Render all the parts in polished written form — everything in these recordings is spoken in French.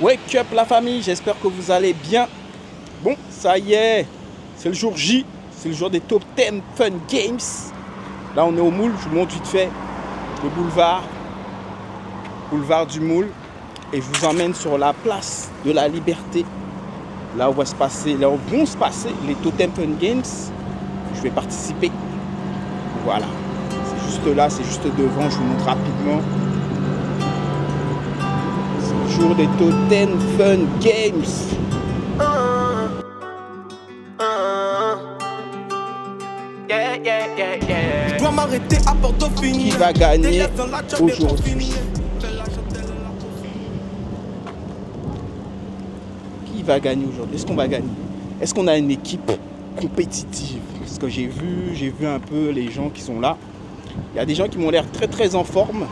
Wake up la famille, j'espère que vous allez bien. Bon, ça y est, c'est le jour J, c'est le jour des Top 10 Fun Games. Là on est au Moule, je vous montre vite fait le boulevard du Moule. Et je vous emmène sur la place de la Liberté. Là où vont se passer les Totem Fun Games. Je vais participer. Voilà, c'est juste là, c'est juste devant, je vous montre rapidement. Jour des Totem Fun Games. Je dois m'arrêter à Portofini. Qui va gagner aujourd'hui? Qui va gagner aujourd'hui? Est-ce qu'on va gagner? Est-ce qu'on a une équipe compétitive? Parce que j'ai vu un peu les gens qui sont là. Il y a des gens qui m'ont l'air très en forme,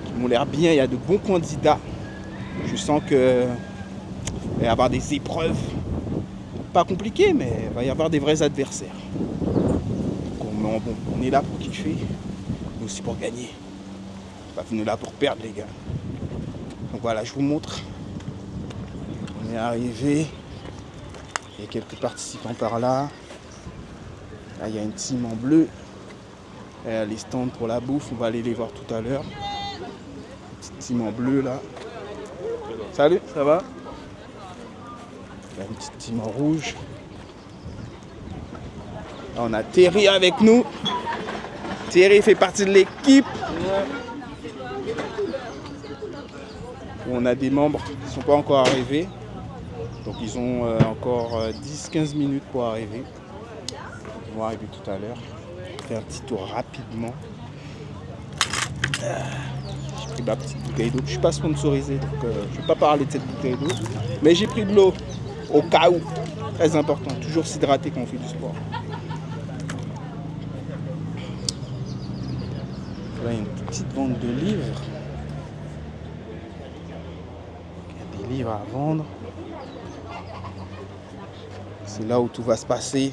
qui m'ont l'air bien. Il y a de bons candidats. Je sens que il va y avoir des épreuves, pas compliquées, mais il va y avoir des vrais adversaires. Donc on est là pour kiffer, mais aussi pour gagner. On n'est pas venu là pour perdre, les gars. Donc voilà, je vous montre. On est arrivé. Il y a quelques participants par là. Là, il y a une team en bleu. Il y a les stands pour la bouffe. On va aller les voir tout à l'heure. Petite team en bleu là. Salut, ça va? Il y a une petite team en rouge. Là, on a Terry avec nous. Terry fait partie de l'équipe. On a des membres qui ne sont pas encore arrivés. Donc ils ont encore 10-15 minutes pour arriver. Ils vont arriver tout à l'heure. Je fais un petit tour rapidement. J'ai pris ma petite bouteille d'eau. Je ne suis pas sponsorisé, donc je ne vais pas parler de cette bouteille d'eau. Mais j'ai pris de l'eau au cas où. Très important. Toujours s'hydrater quand on fait du sport. Là, il y a une petite vente de livres. Il y a des livres à vendre. C'est là où tout va se passer.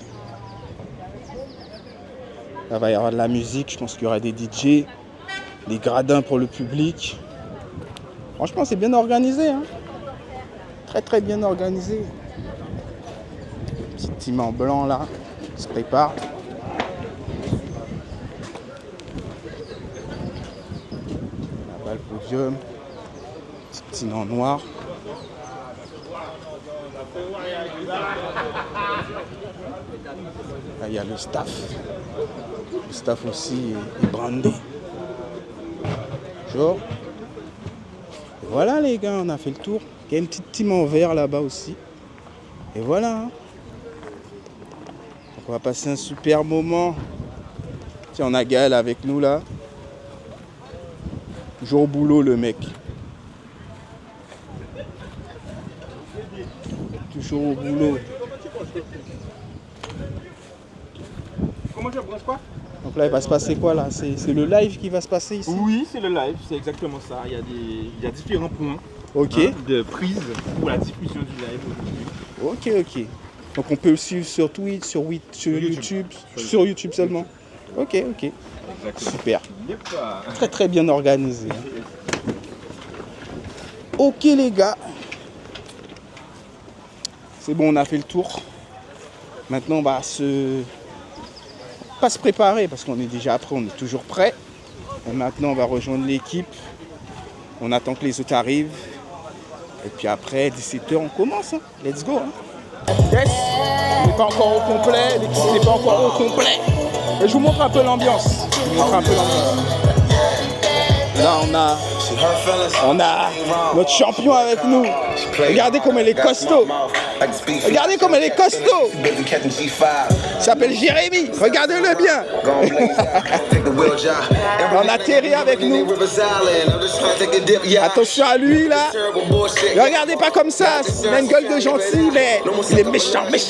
Là, il va y avoir de la musique. Je pense qu'il y aura des DJ, des gradins pour le public. Franchement, c'est bien organisé. Hein, très bien organisé. Petit team en blanc là, qui se prépare. Là-bas le podium. Petit team en noir. Là, il y a le staff. Le staff aussi est brandé. Genre. Et voilà les gars, on a fait le tour. Il y a une petite team en vert là-bas aussi. Et voilà. Hein. Donc on va passer un super moment. Tiens, on a Gaël avec nous là. Toujours au boulot le mec. Toujours au boulot. Comment je brosse quoi? Donc là, il va se passer quoi là? C'est le live qui va se passer ici? Oui, c'est le live, c'est exactement ça. Il y a différents points de prise pour la diffusion du live aujourd'hui. Ok. Donc on peut le suivre sur Twitch, sur YouTube, sur YouTube seulement. Ok. Exactement. Super. Très bien organisé. Ok les gars. C'est bon, on a fait le tour. Maintenant, on va pas se préparer parce qu'on est déjà après, on est toujours prêt. Et maintenant, on va rejoindre l'équipe. On attend que les autres arrivent. Et puis après, 17h, on commence. Hein. Let's go. Hein. Yes, on n'est pas encore au complet. L'équipe n'est pas encore au complet. Et je vous montre un peu l'ambiance. Là, on a notre champion avec nous. Regardez comme elle est costaud. Il s'appelle Jérémy. Regardez-le bien. On a Terry avec nous. Attention à lui là. Ne regardez pas comme ça. Il a une gueule de gentil, mais il est méchant. Et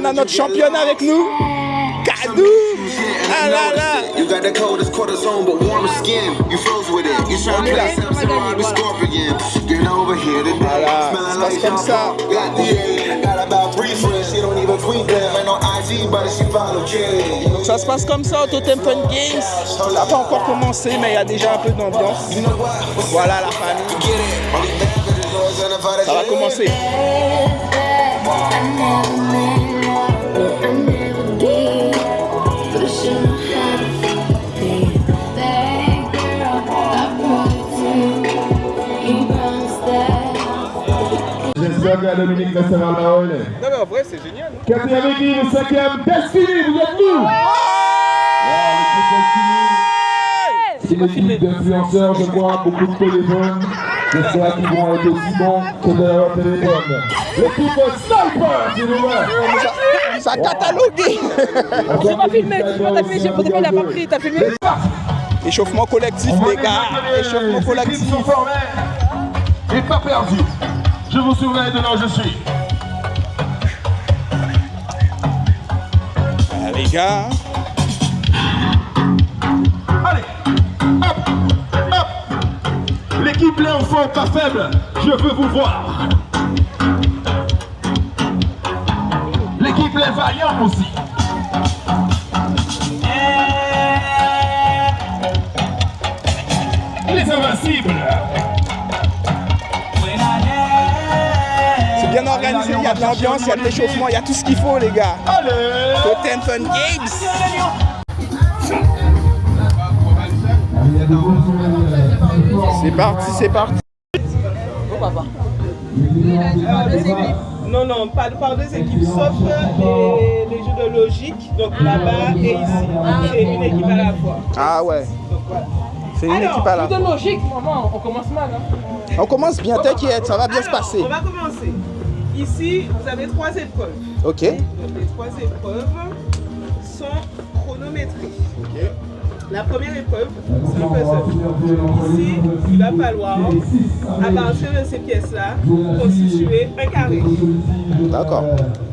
on a notre championne avec nous. Kadou. Ah là là. Voilà, ça se passe comme ça. Donc ça se passe comme ça au Totem Fun Games. Ça n'a pas encore commencé, mais il y a déjà un peu d'ambiance. Voilà la famille. commencer. J'espère que Dominique restera là. Non mais en vrai c'est génial. Quatrième équipe, cinquième, Destiny, vous êtes nous. C'est une équipe d'influenceurs, je crois, beaucoup de téléphones. J'espère qu'ils vont être aussi bons que de leur téléphone. L'équipe Sniper, s'il vous plaît. Ça a catalogué. J'ai pas filmé, j'ai pas filmé, il a pas pris, t'as filmé. Échauffement collectif, les gars. Échauffement collectif. Ils sont formés et pas perdus. Je vous surveille de là où je suis. Ah, les gars. Allez, hop, hop. L'équipe les enfants pas faible, je veux vous voir. L'équipe les vaillants aussi. Les invincibles. C'est bien organisé, il y a de l'ambiance, il y a de l'échauffement, il y a tout ce qu'il faut, les gars. Allez. Totem Fun Games. C'est parti, c'est parti. Non, non, pas par deux équipes, sauf les jeux de logique, donc là-bas et ici. C'est une équipe à la fois. Ah ouais. Donc voilà. C'est une équipe à la Jeux de logique, maman, on commence mal. Hein. On commence bien, t'inquiète, ça va bien se passer. On va commencer. Ici, vous avez 3 épreuves. Ok. Donc, les 3 épreuves sont chronométrées. La première épreuve, c'est un puzzle. Ici, il va falloir, à partir de ces pièces-là, constituer un carré. D'accord.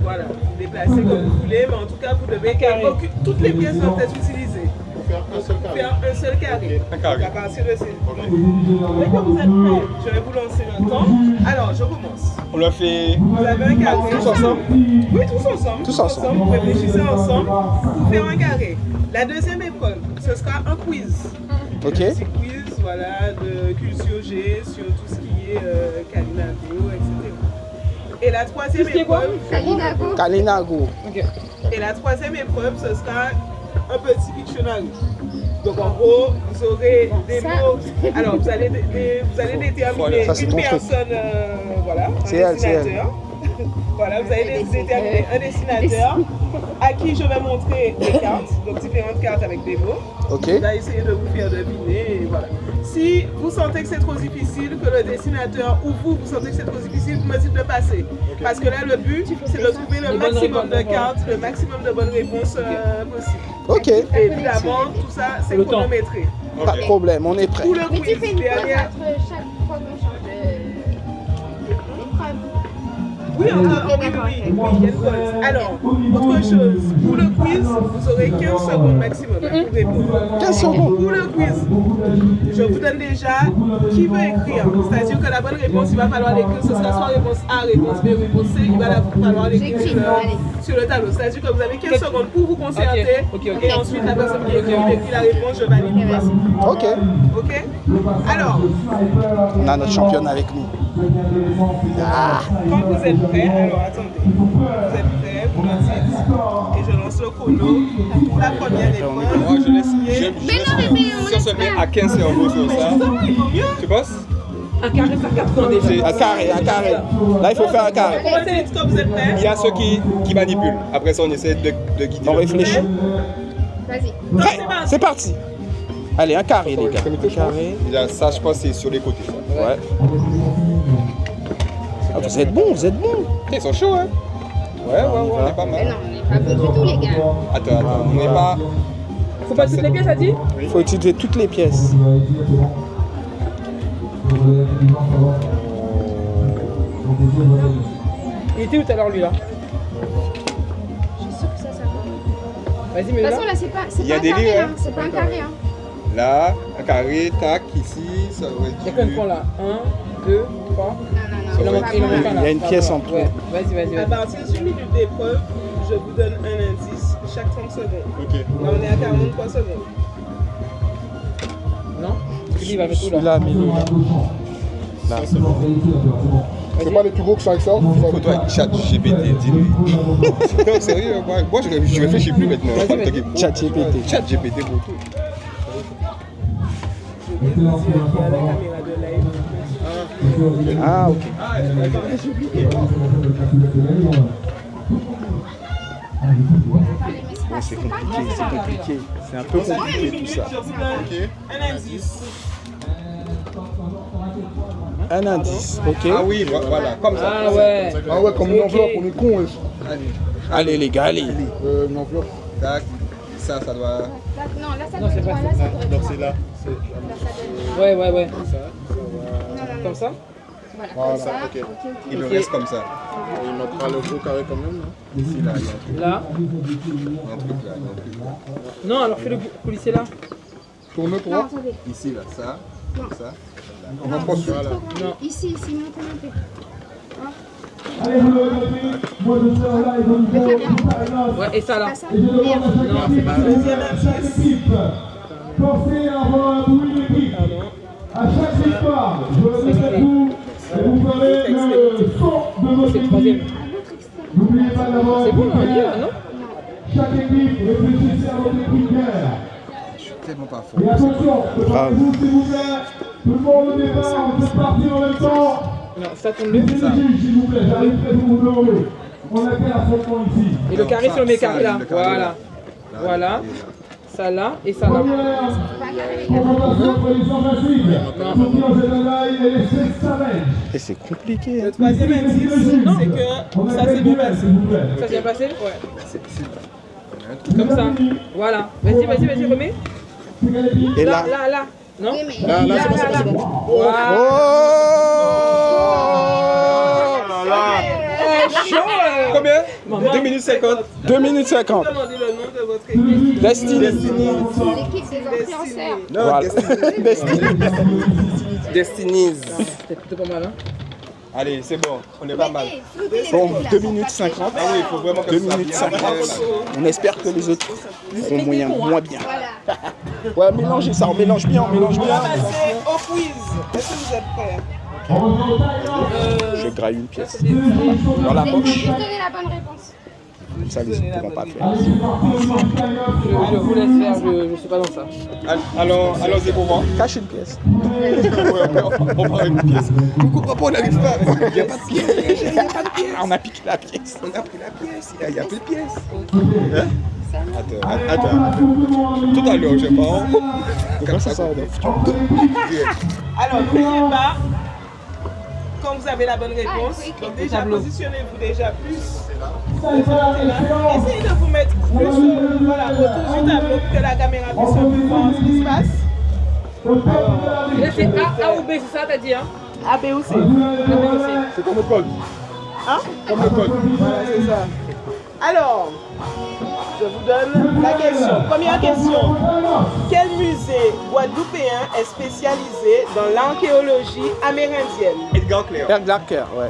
Voilà, vous déplacez comme vous voulez, mais en tout cas, vous devez carré. Toutes les pièces doivent être utilisées. Faire un seul carré. Donc, à partir de ces... Dès que vous êtes prêts, je vais vous lancer le temps. Alors, je commence. On l'a fait. Vous avez un carré. Tous ensemble? Oui, tous ensemble. Tous ensemble. Vous réfléchissez ensemble pour faire un carré. La deuxième épreuve, ce sera un quiz. Ok. Un petit quiz, voilà, de culture G sur tout ce qui est Kalinago, etc. Et la troisième épreuve... Kalinago. Et la troisième épreuve, ce sera un petit Pictionary. Donc en gros, vous aurez des mots. Alors vous allez déterminer Ça, c'est une ton truc. personne, voilà, C'est elle, un dessinateur. Voilà, vous allez déterminer un dessinateur à qui je vais montrer des cartes, donc différentes cartes avec des mots. Ok. Il va essayer de vous faire deviner et voilà. Si vous sentez que c'est trop difficile, que le dessinateur ou vous sentez que c'est trop difficile, vous me dites de passer. Parce que là, le but, c'est de trouver le maximum de cartes, le maximum de bonnes réponses possibles. Ok. Et évidemment, tout ça, c'est chronométré. Pas de problème, on est prêt. Pour le Mais tu quiz, fais une pause derrière... entre chaque fois qu'on change d'épreuve. Oui, il y a une pause. Alors, autre chose, pour le quiz, vous aurez 15 secondes maximum pour répondre. 15 secondes. Pour le quiz, je vous donne déjà qui veut écrire. C'est-à-dire que la bonne réponse, il va falloir l'écrire. Ce sera soit réponse A, réponse B, réponse C. Il va falloir l'écrire sur le tableau. C'est-à-dire que vous avez 15 secondes pour vous concerter. Et ensuite, la personne qui écrit la réponse, je valide ou pas. Ok. Ok? Alors, On a notre championne avec nous. quand vous êtes prêts, alors attendez. Vous êtes prêts, vous me dites. Et je lance le chrono pour la première épreuve. Moi je laisse. Si on se met à 15 cerveaux sur ça, tu penses? Un carré, ça 4 ans déjà. Un carré, un carré. Là, il faut faire un carré. Commencez quand vous êtes prêts. Il y a ceux qui manipulent. Après ça, on essaie de guider. On réfléchit. Vas-y. Prêt. C'est parti. Allez, un carré, les gars. Un carré. Déjà, ça, je pense, c'est sur les côtés. Ça. Ouais. Ah, vous êtes bons, vous êtes bons. Ils sont chauds, hein? Ouais, on est pas Mais mal. non, on n'est pas bons du tout, les gars. Attends, on n'est pas. Faut pas toutes les pièces, ça dit? Il faut utiliser toutes les pièces. Il était où tout à l'heure, lui, là? Je suis sûre que ça va. Vas-y, De mais toute là. façon, là, c'est Il y a pas un des carré, lignes, hein. hein. C'est pas un carré, hein. Là, un carré, tac, ici, ça aurait Il y a combien de points là? 1, 2, 3. Non, non, non. Il en manque un là. Il y a une pièce en Ouais. Vas-y. À partir d'une minute d'épreuve, je vous donne un indice chaque 30 secondes. Ok. Là, on est à 43 secondes. Non? Lui, il va mettre où là? Là, mais là. Là. C'est pas les plus gros que 500. Faut toi chat GPT, dis-lui. Non, sérieux, moi je réfléchis plus maintenant. Chat GPT. Chat GPT pour tout. Ah, ok. Bon, c'est compliqué. C'est un peu compliqué tout ça. Un indice. Un indice, ok. Ah oui, voilà, comme ça. Ah ouais, comme une enveloppe, on est con. Allez les gars, allez. Une enveloppe. Tac, ça doit... Non, là, ça doit être là, ça doit être Donc c'est là. Ouais. Comme ça? Voilà, comme ça. Ok. Il le reste comme ça. Il mettra le gros carré quand même. Ici, là, il y a un truc. Là. Un truc là, un truc là. Non, alors fais le coulisser là. Tourne pour voir. Ici, là, ça, comme ça. On en prend sur là. Non. Ici, montez. Ouais, et ça là. Pas ça? Merde. Non, c'est pas ça. Pensez à avoir un bruit d'équipe. À chaque victoire, je le répète vous, et vous ferez le son de votre C'est le troisième. équipe. N'oubliez pas d'avoir C'est bon, on y va, non? chaque équipe, réfléchissez à votre équipe guerre. Je suis tellement pas fort. Et attention, préparez-vous s'il vous plaît. Tout le monde au départ, c'est parti en même temps. Non, ça tourne le. Laissez les juges, s'il vous plaît, j'arrive près de vous heureux. On a fait l'affrontement ici. Et le carré sur le mécarré là. le carré, Voilà. là. Voilà. Ça là et ça là. Confrontation entre les invasibles. Sophie Angèle et les Sexamènes. Et c'est compliqué. Le troisième indice, c'est que ça s'est bien passé. Ça s'est bien passé? Ouais. Comme ça. Voilà. Vas-y, remets. Et là. Là. Non? Oui, mais Là, c'est bon. Voilà. Combien 2 minutes 50. 2 minutes 50. Demandez le nom de votre équipe. Destiny. l'équipe des influenceurs. Non, Voilà. Destinies. C'était plutôt pas mal, hein? Allez, c'est bon, on est pas mal. Bon, 2 minutes 50. Ah oui, il faut vraiment que 2 ça minutes vienne. 50. On espère que les autres feront moins bien. Voilà. Ouais, mélangez ça, on mélange bien. On va passer au quiz. Est-ce que vous êtes prêts? Je graille une pièce. Dans la poche. Juste donner la bonne réponse. Ça, les autres ne pourront pas faire. Je vous laisse faire, je suis pas dans ça. Allons-y pour moi. Cache une pièce. On part avec une pièce. Coucou papa, on n'arrive pas. Il n'y a pas de pièce. On a piqué la pièce. On a pris la pièce. Il n'y a plus de pièce. Hein? Attends. Tout à l'heure, je pars. Comme ça. Alors, n'oubliez pas, quand vous avez la bonne réponse, donc déjà positionnez-vous déjà plus. Essayez de vous mettre plus autour du tableau pour que la caméra puisse un peu voir ce qui se passe. Et là, c'est A ou B, c'est ça, t'as dit, hein? A, B ou C. C'est comme le code. Hein? Comme le code. Voilà, c'est ça. Alors, je vous donne la question. Première question. Quel musée guadeloupéen est spécialisé dans l'archéologie amérindienne? Edgar Claire. Edgar Claire, ouais.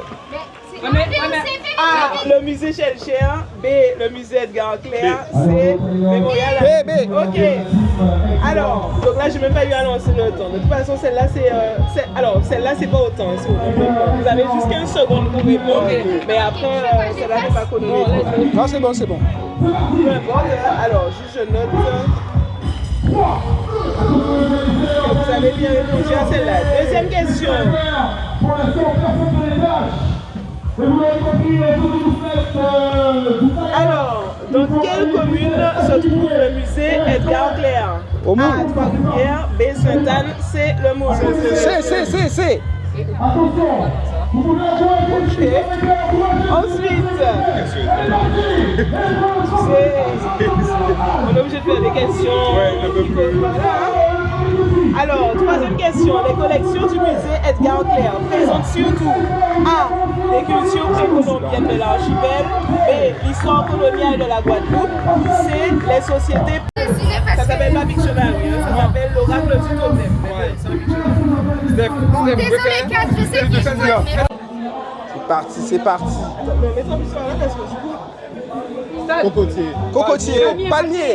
A, le musée Chelcher. B, le musée Edgar Claire. C, Mémorial. B. Ok. Alors, donc là, je n'ai même pas eu à lancer le temps. De toute façon, celle-là, alors, celle-là, c'est pas autant. Vous avez juste 15 secondes pour répondre. Mais après, celle-là n'est pas chronométrée. Non, c'est bon. Peu importe. Alors, juste je note que vous avez bien répondu à celle-là. Deuxième question. Pour l'instant, personne ne les lâche. Et vous l'avez compris, vous faites Alors, dans quelle commune se trouve le musée Edgar Claire? Au Moule. A, Trois-Rivières. B, Sainte-Anne. C, Le Moule. C. Attention, vous pouvez jouer Ensuite, on est obligé de faire des questions. Voilà. Alors, troisième question. Les collections du musée Edgar Claire présentent surtout A, les cultures précolombiennes de l'archipel. B, l'histoire coloniale de la Guadeloupe. C, les sociétés. Ça s'appelle pas Pictionary, ça s'appelle l'oracle du totem. Désolé, 4, je sais qui je vote, mais... C'est parti. Mais mets-toi plus sur la parce que Cocotier. Palmier.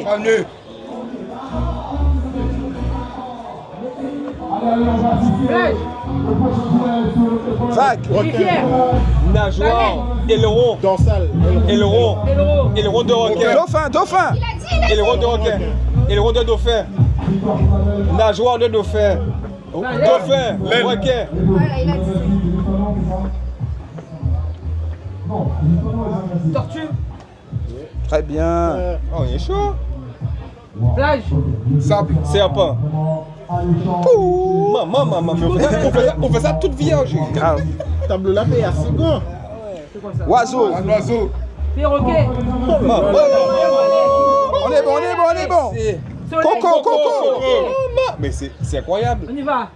Vague. Rivière. Nageoire. Aileron. Dorsal. Aileron. Aileron de requin. Dauphin. Aileron de requin. Aileron de dauphin. Nageoire de dauphin. Dauphin. Requin. Voilà, il a dit. Tortue. Très bien. Oh, il est chaud. Plage. Sable. Serpent. Maman. On fait ça toute vierge. Grave. Table là, mais assez grand. C'est quoi ça? Oiseau. Un oiseau. Perroquet. On est bon. Soleil. Coco. Mais c'est incroyable. On y va.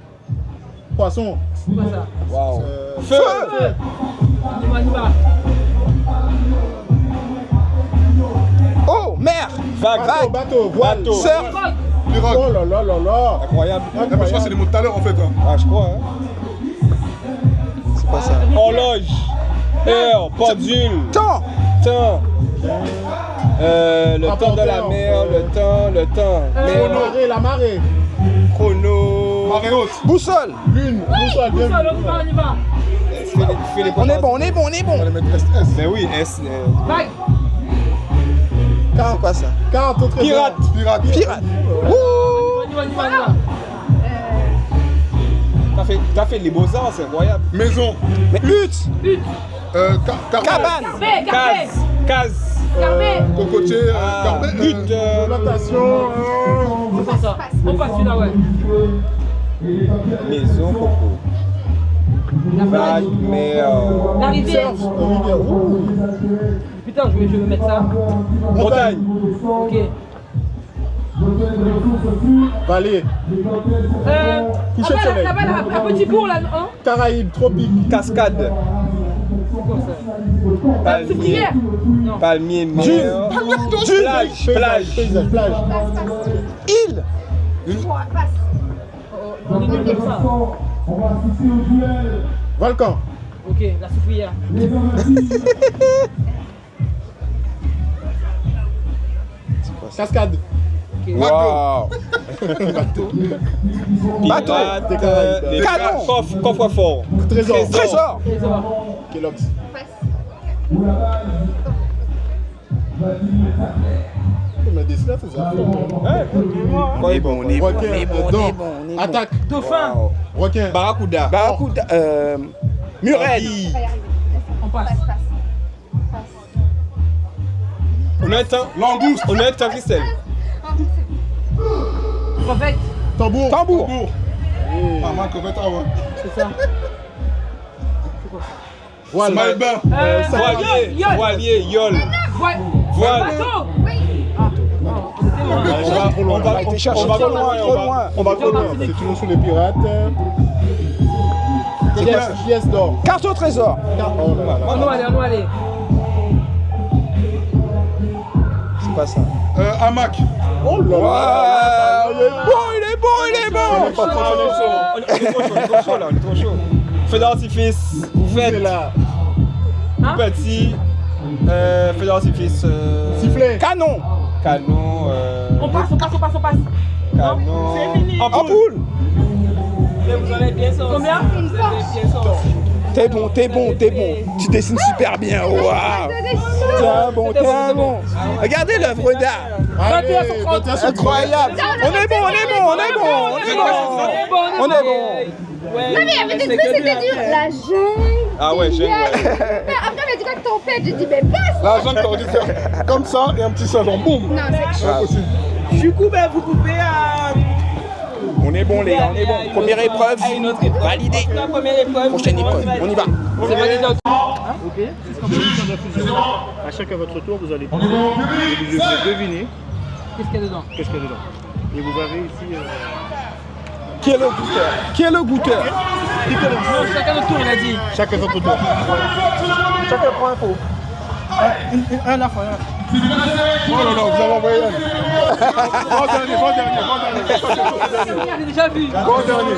Poisson. C'est quoi ça? Waouh. Feu. On y va. Oh, mer. Vague. Bateau. Voile. Bateau. Surf. Pirogue. Oh là là là là. Incroyable. Ah, mais je crois que c'est des mots tout à l'heure en fait. Hein. Ah, je crois. Hein. C'est pas ça. Horloge. Heure. Pendule. Temps. Le temps de la mer. Le temps. Honorer la marée. Chrono. Marée haute. Boussole. Lune. Boussole. Bien vu. On y va. Fais les On est bon. On va les mettre STS. Mais oui, S. Vague. C'est quoi ça? Carte au trésor. Pirate. Pirate. On y va. T'as fait les beaux-arts, c'est incroyable. Maison. Mais hutte. Cabane. Carpé. Case. Carpé. Cocotier. Hutte. Plantation. C'est quoi ça? On passe celui-là, ouais. Maison, coco. Vague, mer. La rivière. Rivière. Putain, je vais mettre ça. Montagne. Ok. Vallée. Coucher de soleil. Là-bas, un petit bourg là, hein? Caraïbes. Tropique. Cascade. C'est quoi ça? Palmier. Non. Palmier, mer. Plage. Paysage. Plage. Île. On est nul comme ça. Volcan. Ok, la soufrière. Cascade. Wow. Bateau. Canon. Coffre-fort. Trésor. Kellogg's. Mais des là, c'est ça. On est bon. Attaque. Dauphin. Requin. Barracuda. Murène. On passe. On a un temps. Langouste. On a un temps, Christelle. Crevette. Tambour. Ah, ma crevette, ah ouais. C'est ça. Voile. Voilier. Yole. Voile. Bateau. On va aller chercher trop loin. On va trop loin. C'est toujours sur les pirates. Pièce d'or. Carte au trésor. On nous aller. C'est pas ça. Hamac. Oh là là. Il est bon. On est trop chaud là, on est trop chaud. Feu d'artifice. Vous faites là. Petit. Feu d'artifice. Sifflet. Canon. On passe. Canon. C'est fini. Ampoule. Vous en êtes bien sorti. Combien? Vous êtes bien sorti. T'es bon. Tu dessines super bien. Waouh. T'es un bon. Regardez l'œuvre d'art. Allez, Incroyable. On est bon. Non, mais il y avait des trucs, c'était dur. La jungle. Ah ouais, jungle. Mais après, il m'a dit quoi que ton père? J'ai dit, mais passe. La jungle, t'aurais dû faire comme ça et un petit sergent. Boum. Non, c'est C'est impossible. Du coup, ben, vous pouvez On est bon, les gars, on est bon. Première épreuve. à une autre épreuve. Validé. La première épreuve. Prochaine épreuve. On y va. C'est validé. À chacun votre tour, vous allez deviner Qu'est-ce qu'il y a dedans? Et vous verrez ici. Qui est le goûteur? Non, chacun notre tour, il a dit. Chacun votre tour. Chacun prend un pot. Un à la fin. Oh là là, vous avez envoyé un. Grand dernier. J'ai déjà vu. Grand dernier.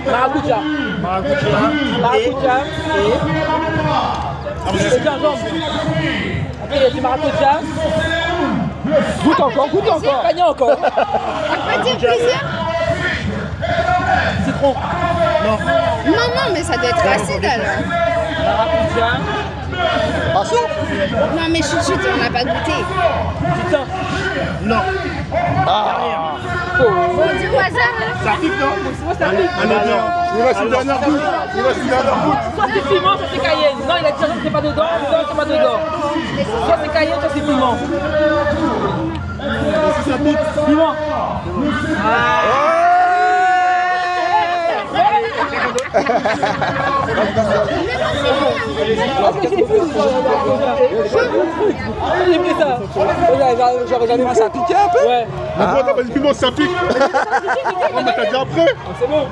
Maracuja. Et gingembre. Après, il y a du maracuja. Goûte encore, goûte encore. Gagné encore. On peut dire plusieurs? Citron. Non, mais ça doit être acide alors. Maracuja. Non, mais chut, on n'a pas goûté. Putain. Non. Bon, dis au hasard. Ça pique, non? Ça pique. Il va se donner un goût. Soit c'est piment, soit c'est cayenne. Non, il a dit que c'est pas dedans, c'est pas dedans. Soit c'est cayenne, soit c'est piment. Si ça pique. Piment. J'ai pris ça. Moi, ça piquait un peu. Ouais. Mais pourquoi t'as pas dit piment, ça pique? Non, mais t'as dit après. C'est bon.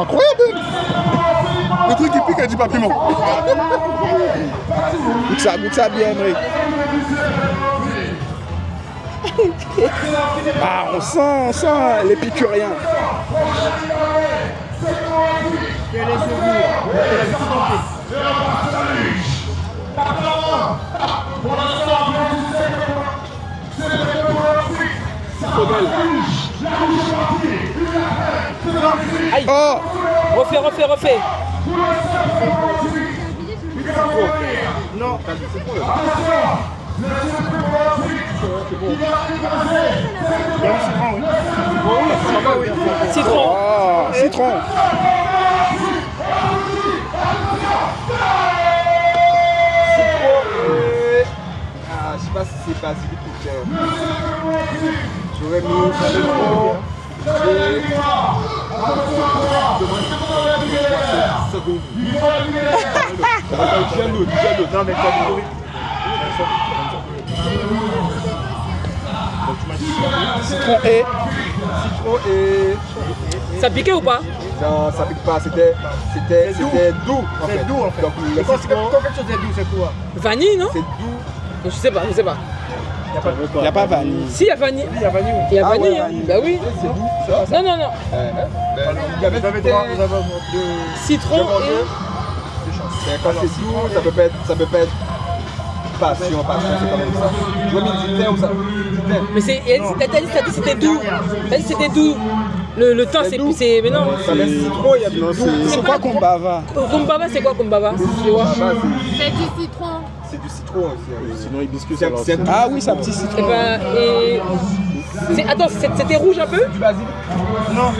Incroyable. Le truc qui pique, elle dit pas piment. Goûte ça bien, Emmerich. Ah, on sent l'épicurien. Quel est ce goût? Aïe. Oh. Refais. Non. Citron. Oh, citron. Je sais pas si c'est basilic ou bien. J'aurais mis citron Non, mais t'as dit. Citron et. Ça piquait ou pas? Non, ça pique pas, c'était doux en fait. C'est doux en fait. Donc, Et quand quelque chose est doux, c'est quoi? Vanille, non? c'est doux. Je sais pas. Il n'y a pas vanille. Si, il y a vanille. Il y a vanille. Il y a Ah ouais, vanille, hein. vanille. Bah oui. C'est doux, ça. Non. Il y avait Vous avez droit, vous avez deux. Citron et... Quand c'est doux, ça peut pas être passion, c'est pas même ça. Je veux mettre du thé ou ça. Du thé. Mais c'est... T'as dit que c'était doux. T'as dit que c'était doux. Le temps, c'est... Mais non. Ça laisse citron, il y a du doux. C'est quoi qu'on bava? Kumbaba, c'est quoi Kumbaba? Tu vois? C'est du citron. C'est du citron aussi. Sinon, hibiscus. C'est Ah oui, c'est un petit citron. Et ben... Attends, c'était rouge un peu? du basilic. Non,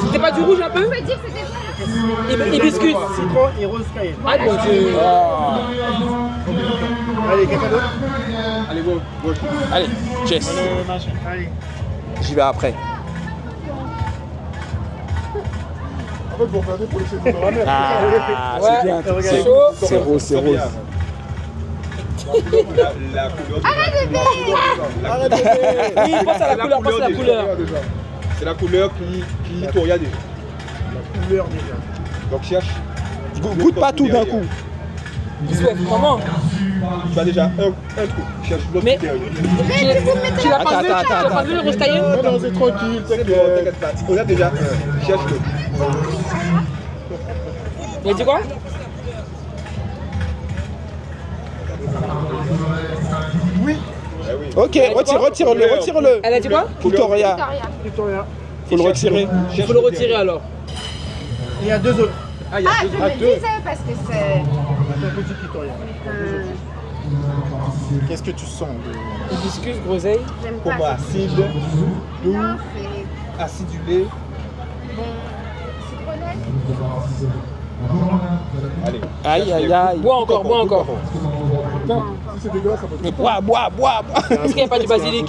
C'était pas du rouge un peu? On peut dire que c'était quoi? Hibiscus. citron et rose cayenne. Ah bon Dieu. Allez, quelqu'un d'autre? Allez, go. Allez, Jess. Machin. Allez. J'y vais après. En fait, vous regardez pour laisser dans la mer. Ah, Ouais, c'est bien. c'est chaud. C'est rose, c'est rose. La couleur. Arrête de faire. Oui, pense à la couleur, pense à la couleur. C'est la couleur qui tourne déjà. La couleur déjà. Donc cherche. Goûte pas tout d'un coup. Comment? Tu as déjà un coup. Cherche l'autre Mais derrière. tu l'as pas vu? Attends. Tu l'as pas vu le rose cayenne? Non, c'est tranquille, T'inquiète pas. On a déjà un. Cherche l'autre. Il a dit quoi? Oui. Ok, retire-le. Elle a dit quoi? Victoria. Victoria. Faut le retirer. Il faut le retirer alors. Il y a deux autres. Ah, je me disais parce que c'est... C'est un petit Victoria. Qu'est-ce que tu sens de... Hibiscus, groseille. J'aime Pour pas. moi, acide, doux, Non, c'est acidulé. bon. Citronnelle. Allez. Aïe. Bois encore. Non, si c'est dégueulasse, ça peut Mais bois. Est-ce qu'il n'y a pas du basilic?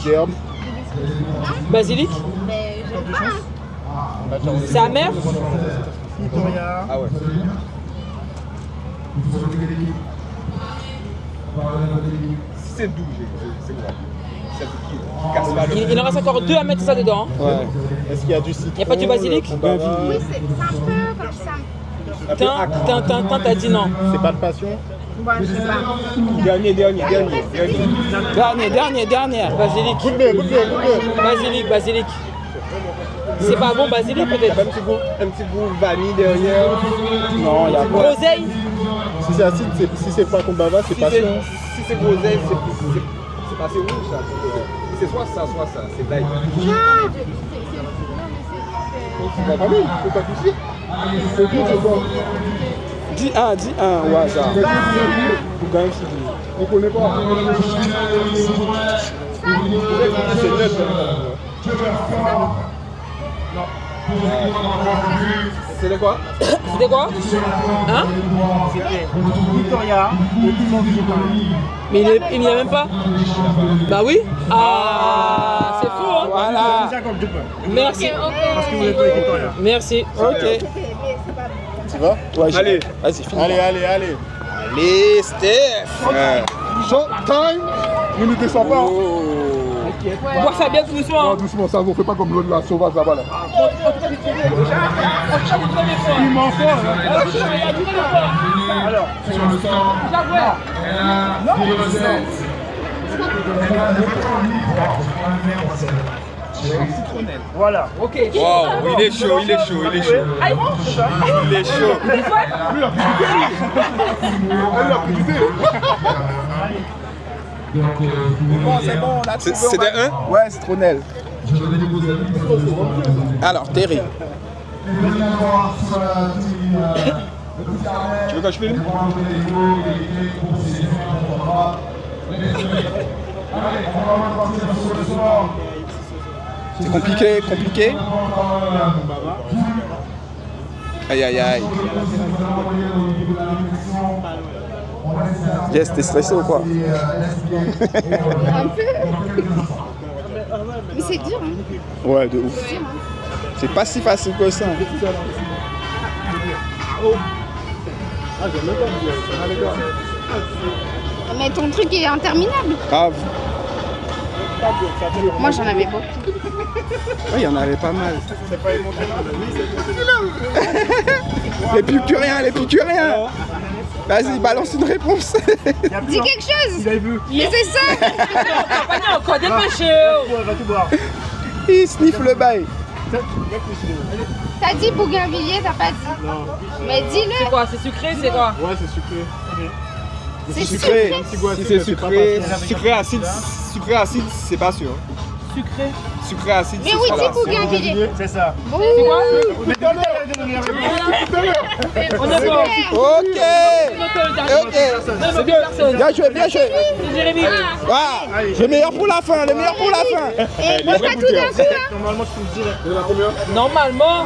Basilic? Mais j'aime pas. C'est amer? Victoria. Ah ouais. Si c'est doux, c'est quoi? C'est qui casse pas le. Il en reste encore 2 à mettre ça dedans. Hein. Ouais. Est-ce qu'il y a du citron? Il n'y a pas du basilic? Oui, c'est un peu comme ça. T'as dit non. C'est pas de passion? Bon, je sais pas. Dernier. Dernière. Basilic. Goûte bien. Basilic. C'est pas bon, basilic peut-être? Un petit goût vanille derrière. Non, il y a pas. Groseille? Si c'est acide, si c'est pas Kumbaba, c'est Si passion. c'est groseille, c'est passé rouge ça. C'est soit ça, c'est blague. Non, C'est pas mal, c'est pas touché. C'est tout, c'est bon. Dis un au hasard. Faut quand même se dire. On connaît pas. C'est neutre. C'était quoi? C'était quoi? Hein? C'était Victoria, le dimanche du pain. Mais il n'y a même pas? Bah oui. Ah, c'est fou, hein? Voilà. Merci. Parce que vous êtes avec Victoria. Merci. Ok. Tu vas? Ouais, Allez. Vas-y, finis. Allez. Allez, Steph. Short time. Ne nous descends pas. Bois ça bien tout doucement. Non, doucement, ça ne fait pas comme l'autre là, sauvage là-bas là. Il m'en faut. Alors, voilà. Ok. Wow, il est chaud. Ah, bon, c'est ça. Il est chaud. Bon, c'est bon, on a trouvé. C'était un? Ouais, citronnelle. Alors, Terry. Tu veux que je filme? C'est compliqué. Aïe. Yes, t'es stressé ou quoi? un peu. Mais c'est dur, hein. Ouais, de ouf. C'est pas si facile que ça. Mais ton truc il est interminable. Grave. Moi j'en avais beaucoup. Ouais, il y en avait pas mal. Les Épicuriens. Vas-y, balance une réponse. Dis quelque chose. vous avez vu? Mais c'est ça. Pas encore, dépêchez. On va tout boire. Il sniffe le bail. T'as dit bougainvillier, t'as pas dit. Non. Mais dis-le. C'est quoi? C'est sucré? C'est quoi? Ouais, c'est sucré. C'est sucré. sucré. Si c'est sucré acide, c'est pas sûr. Sucré. Sucré acide, Mais c'est oui, pas dis là. bougainvillier. C'est ça. Bon. C'est quoi? Mais tout à l'heure, il a donné la réponse. On est bon. Ok. C'est bien. Bien joué. C'est Jérémy. Ah, le meilleur pour la fin. Et bois pas tout d'un coup, hein. Normalement, je peux le dire. Normalement.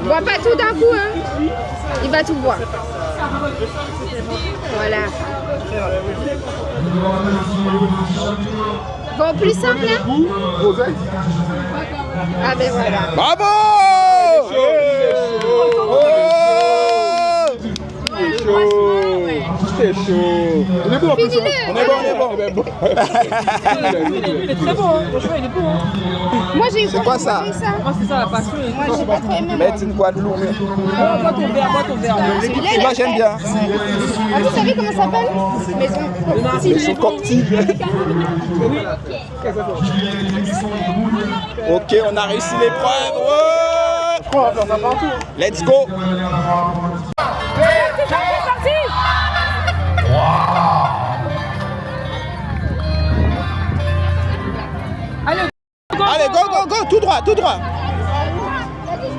Bois pas tout d'un coup, hein. Il va tout boire. Voilà. Bon, plus simple, hein. Ah ben voilà. Bravo. C'est chaud. Il est bon en plus. Finis-le. On est bon. Il est très bon, hein. Franchement, il est bon. Hein. Moi j'ai eu C'est quoi ça? Moi Moi, c'est ça la passion. j'ai pas trop aimé. Made in Guadeloupe. Bois ton verre. Et moi j'aime bien. Ah, vous savez comment ça s'appelle? Maison. Son cocktail. Ok, on a réussi l'épreuve. Ouais. Je crois qu'on va faire ça partout. Let's go. Allez, go. Tout droit.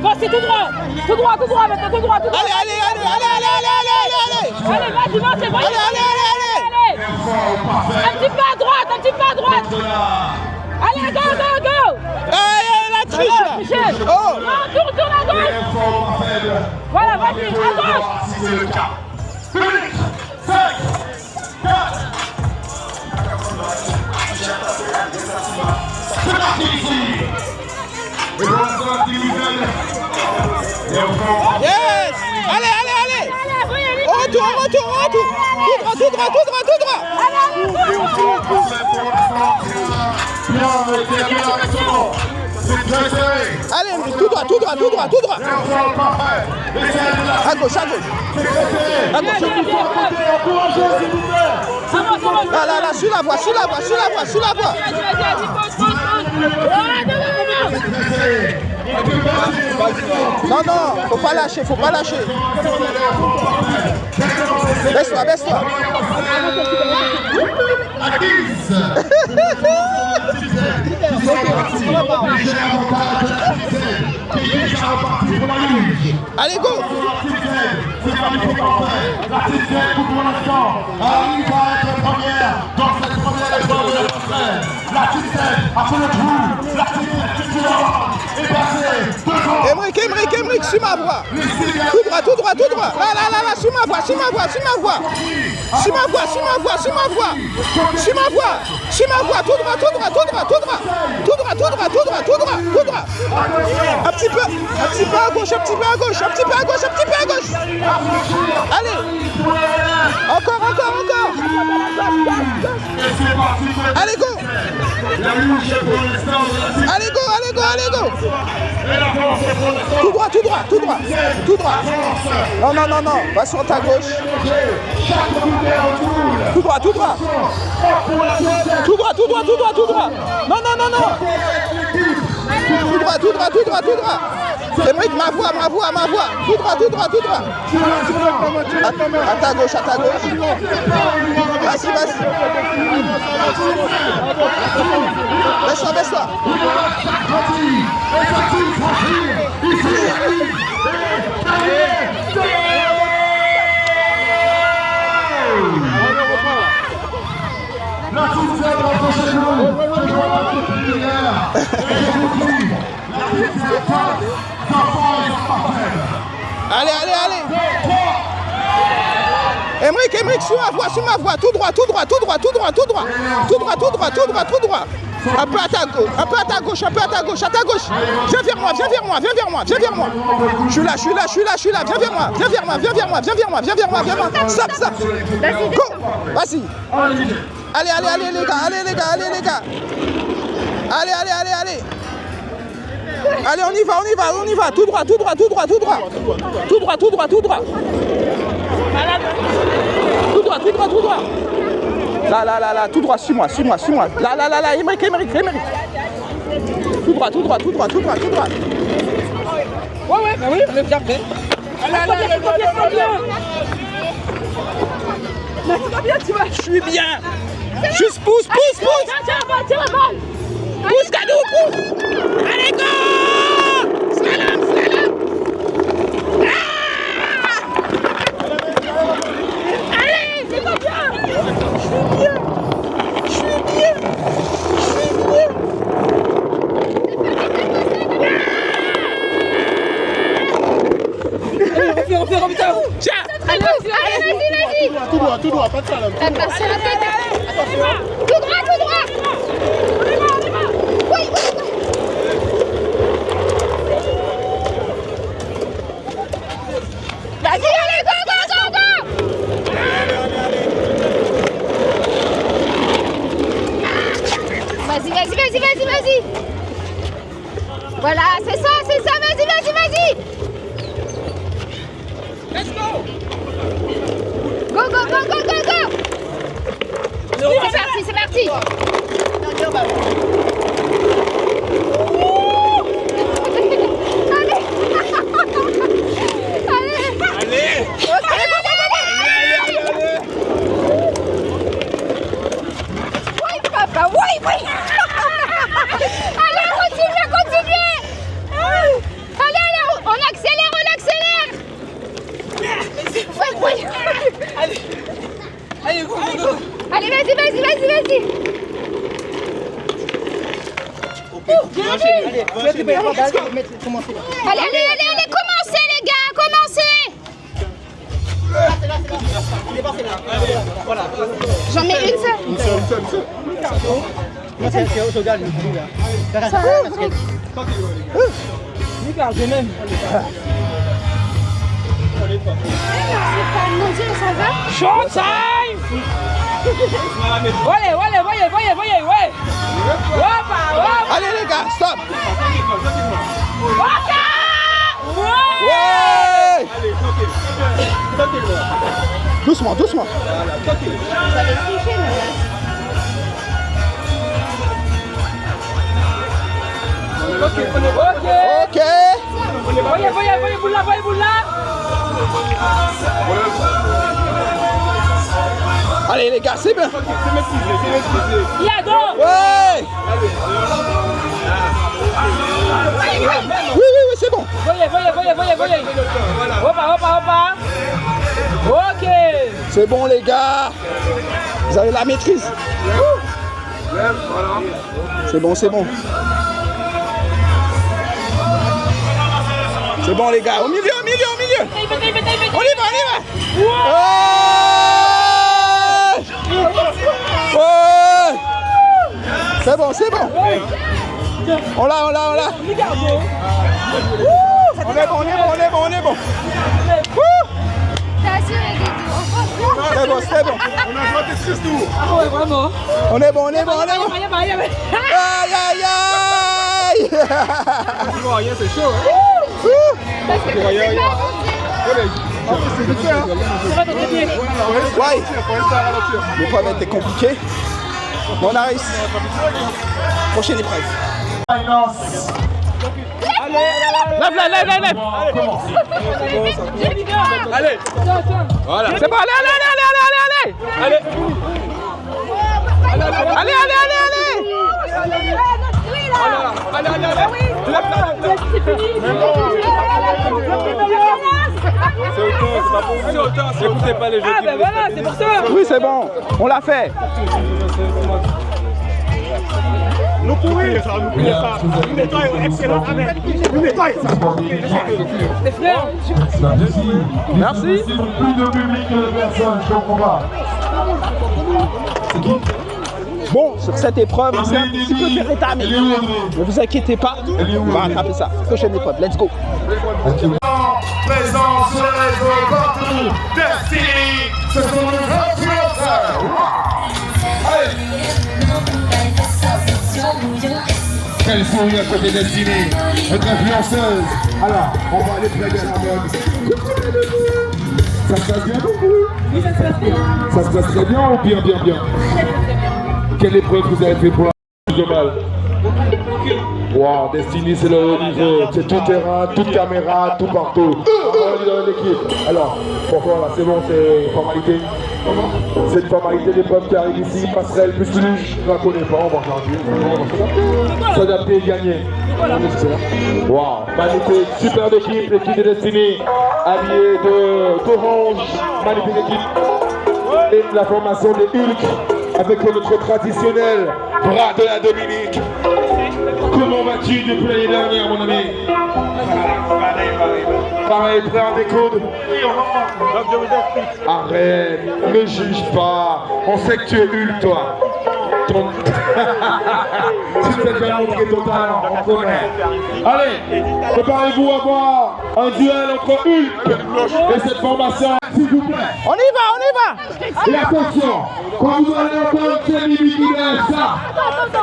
Bon, c'est tout droit maintenant, tout droit. Allez. Allez, vas-y, c'est bon. Allez. Un petit peu à droite. Allez, go. Allez, la triche là. Michel. Oh. Non, tourne à gauche. Voilà, vas-y, à gauche. C'est le cas. 5, 4. C'est parti ici. Et voilà, Yes. Allez. Retour. Tout droit. Allez, tout droit. À gauche. Là, sur la voie. Non, faut pas lâcher. Baisse-toi. à 10. Allez, go! C'est pas il faut tenter. La Team Z pour l'instant arrive à être première dans cette première épreuve de la semaine. La Team Z a fait le trou. La Team Z est passée devant. Emric, suis ma voix. Tout droit. Là, suis ma voix. Tout droit. Un petit peu à gauche. Allez. Encore. Allez, go. Tout droit. Non. Va sur ta gauche. Tout droit. Non. Tout droit. Emric, ma voix. Tout droit. À ta gauche. Vas-y. Baisse-toi. La Team Z va approcher de nous. Je vois la petite lumière. Et je vous dis, la Team Z passe sans faille, sans parfaite. Allez. Emric, suis ma voix. Tout droit. Un peu à ta gauche. À ta gauche. Viens vers moi. Je suis là. Viens vers moi. Stop. Go. Vas-y. Allez, les gars. Allez. Allez, on y va. Tout droit. Là, tout droit, suis-moi. Là, Emric. Tout droit. Ouais, on est bien prêt. Allez. Tu vas. Je suis bien. Juste pousse. Tiens la balle. Pousse, Gadou, pousse. Allez, go. Slalom. Allez, c'est pas bien. Je suis bien. On fait, Tiens. Allez, vas-y. Tout droit, pas de slalom. Passer la tête. Tout droit. Oui. Vas-y, allez, go. Vas-y. Voilà, c'est ça. Vas-y. Let's go. Go. C'est parti. Allez. Oui, papa, oui. Allez, continuez. Allez, on accélère. Oui. Allez, go. Allez, vas-y. Allez, commencez les gars, commencez. J'en mets une seule. Ça va? Short time. Voyez. Allez, les gars, stop. Ouais. Doucement. Ok. Voyez, boule là. Allez, les gars, c'est bien. Yago. Ouais. Voyez. Hoppa. Ok. C'est bon les gars. Vous avez la maîtrise. C'est bon. C'est bon les gars. Au milieu. On y va. Ouais. C'est bon. On l'a. On est bon. C'est bon. On a joué des 6 tours. Ah ouais, vraiment. On est bon. Aïe. Rien, c'est chaud. Ouais. L'épreuve était compliquée. Mais on a réussi. Prochaine épreuve. Lève. Allez. Voilà. C'est bon, allez. C'est autant, écoutez pas les jeux. Ah ben voilà, c'est pour ça. Oui, c'est bon. On l'a fait. Nous courir ça. Nous nettoyons excellent avec. Nous nettoyons ça. Les frères. Merci. Plus de public que de personnes, je comprends pas. Bon, sur cette épreuve, c'est un petit peu fait rétamer. Ne vous inquiétez pas, on va rattraper ça. Prochaine épreuve, let's go. Présent sur les réseaux partout, Destiny, ce sont nos influenceurs. Quelle souris à côté Destiny, notre influenceuse. Alors, on va aller plugger la mode. Ça se passe bien pour vous? Oui, ça se passe bien. Ça se passe très bien ou bien? Quelle épreuve vous avez fait pour la de mal? Wow, Destiny c'est le haut niveau, c'est tout terrain, toute caméra, tout partout. On est dans l'équipe. Alors, pourquoi là, c'est bon, c'est une formalité. C'est une formalité d'épreuve qui arrive ici, passerelle, plus luge. Je ne la connais pas, on va regarder. S'adapter et gagner. Wow, magnifique, superbe équipe, l'équipe de Destiny, habillée d'orange, magnifique équipe. Et la formation des Hulk, avec notre traditionnel bras de la Dominique. Comment vas-tu depuis l'année dernière, mon ami? Pareil, prêt à découdre? Arrête, ne juge pas. On sait que tu es Hulk, toi. Tu t'es bien montré ton talent, on connaît. Allez, préparez-vous à voir un duel entre Hulk et cette formation. S'il vous plaît. On y va. Et attention, quand vous allez entendre ces mimiques qui lèvent ça,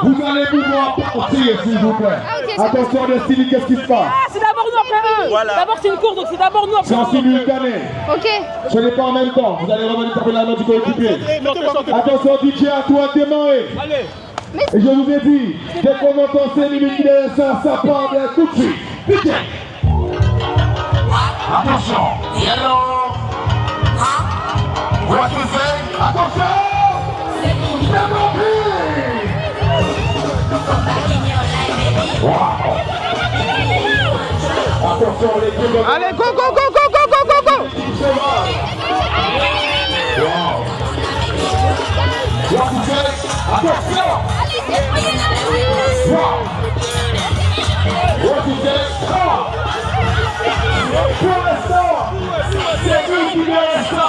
vous allez pouvoir partir, s'il vous plaît. Attention, Destiny, qu'est-ce qui se passe? Ah, c'est d'abord nous après eux. Voilà. D'abord c'est une course, donc c'est d'abord nous après C'est eux. en simultané. Ok. Ce n'est pas en même temps. Vous allez revenir taper la main du coéquipier. Attention, DJ, à toi de démarrer. Allez. Et je vous ai dit, dès qu'on entend ces mimiques qui lèvent ça part bien tout de suite. DJ. Attention. Yellow. What you say? Attention! C'est mon but! Wow! Attention, l'équipe de... Allez, go. Wow! What you say? Attention! Wow! What you say? Pour l'instant, c'est eux qui gagnent ça!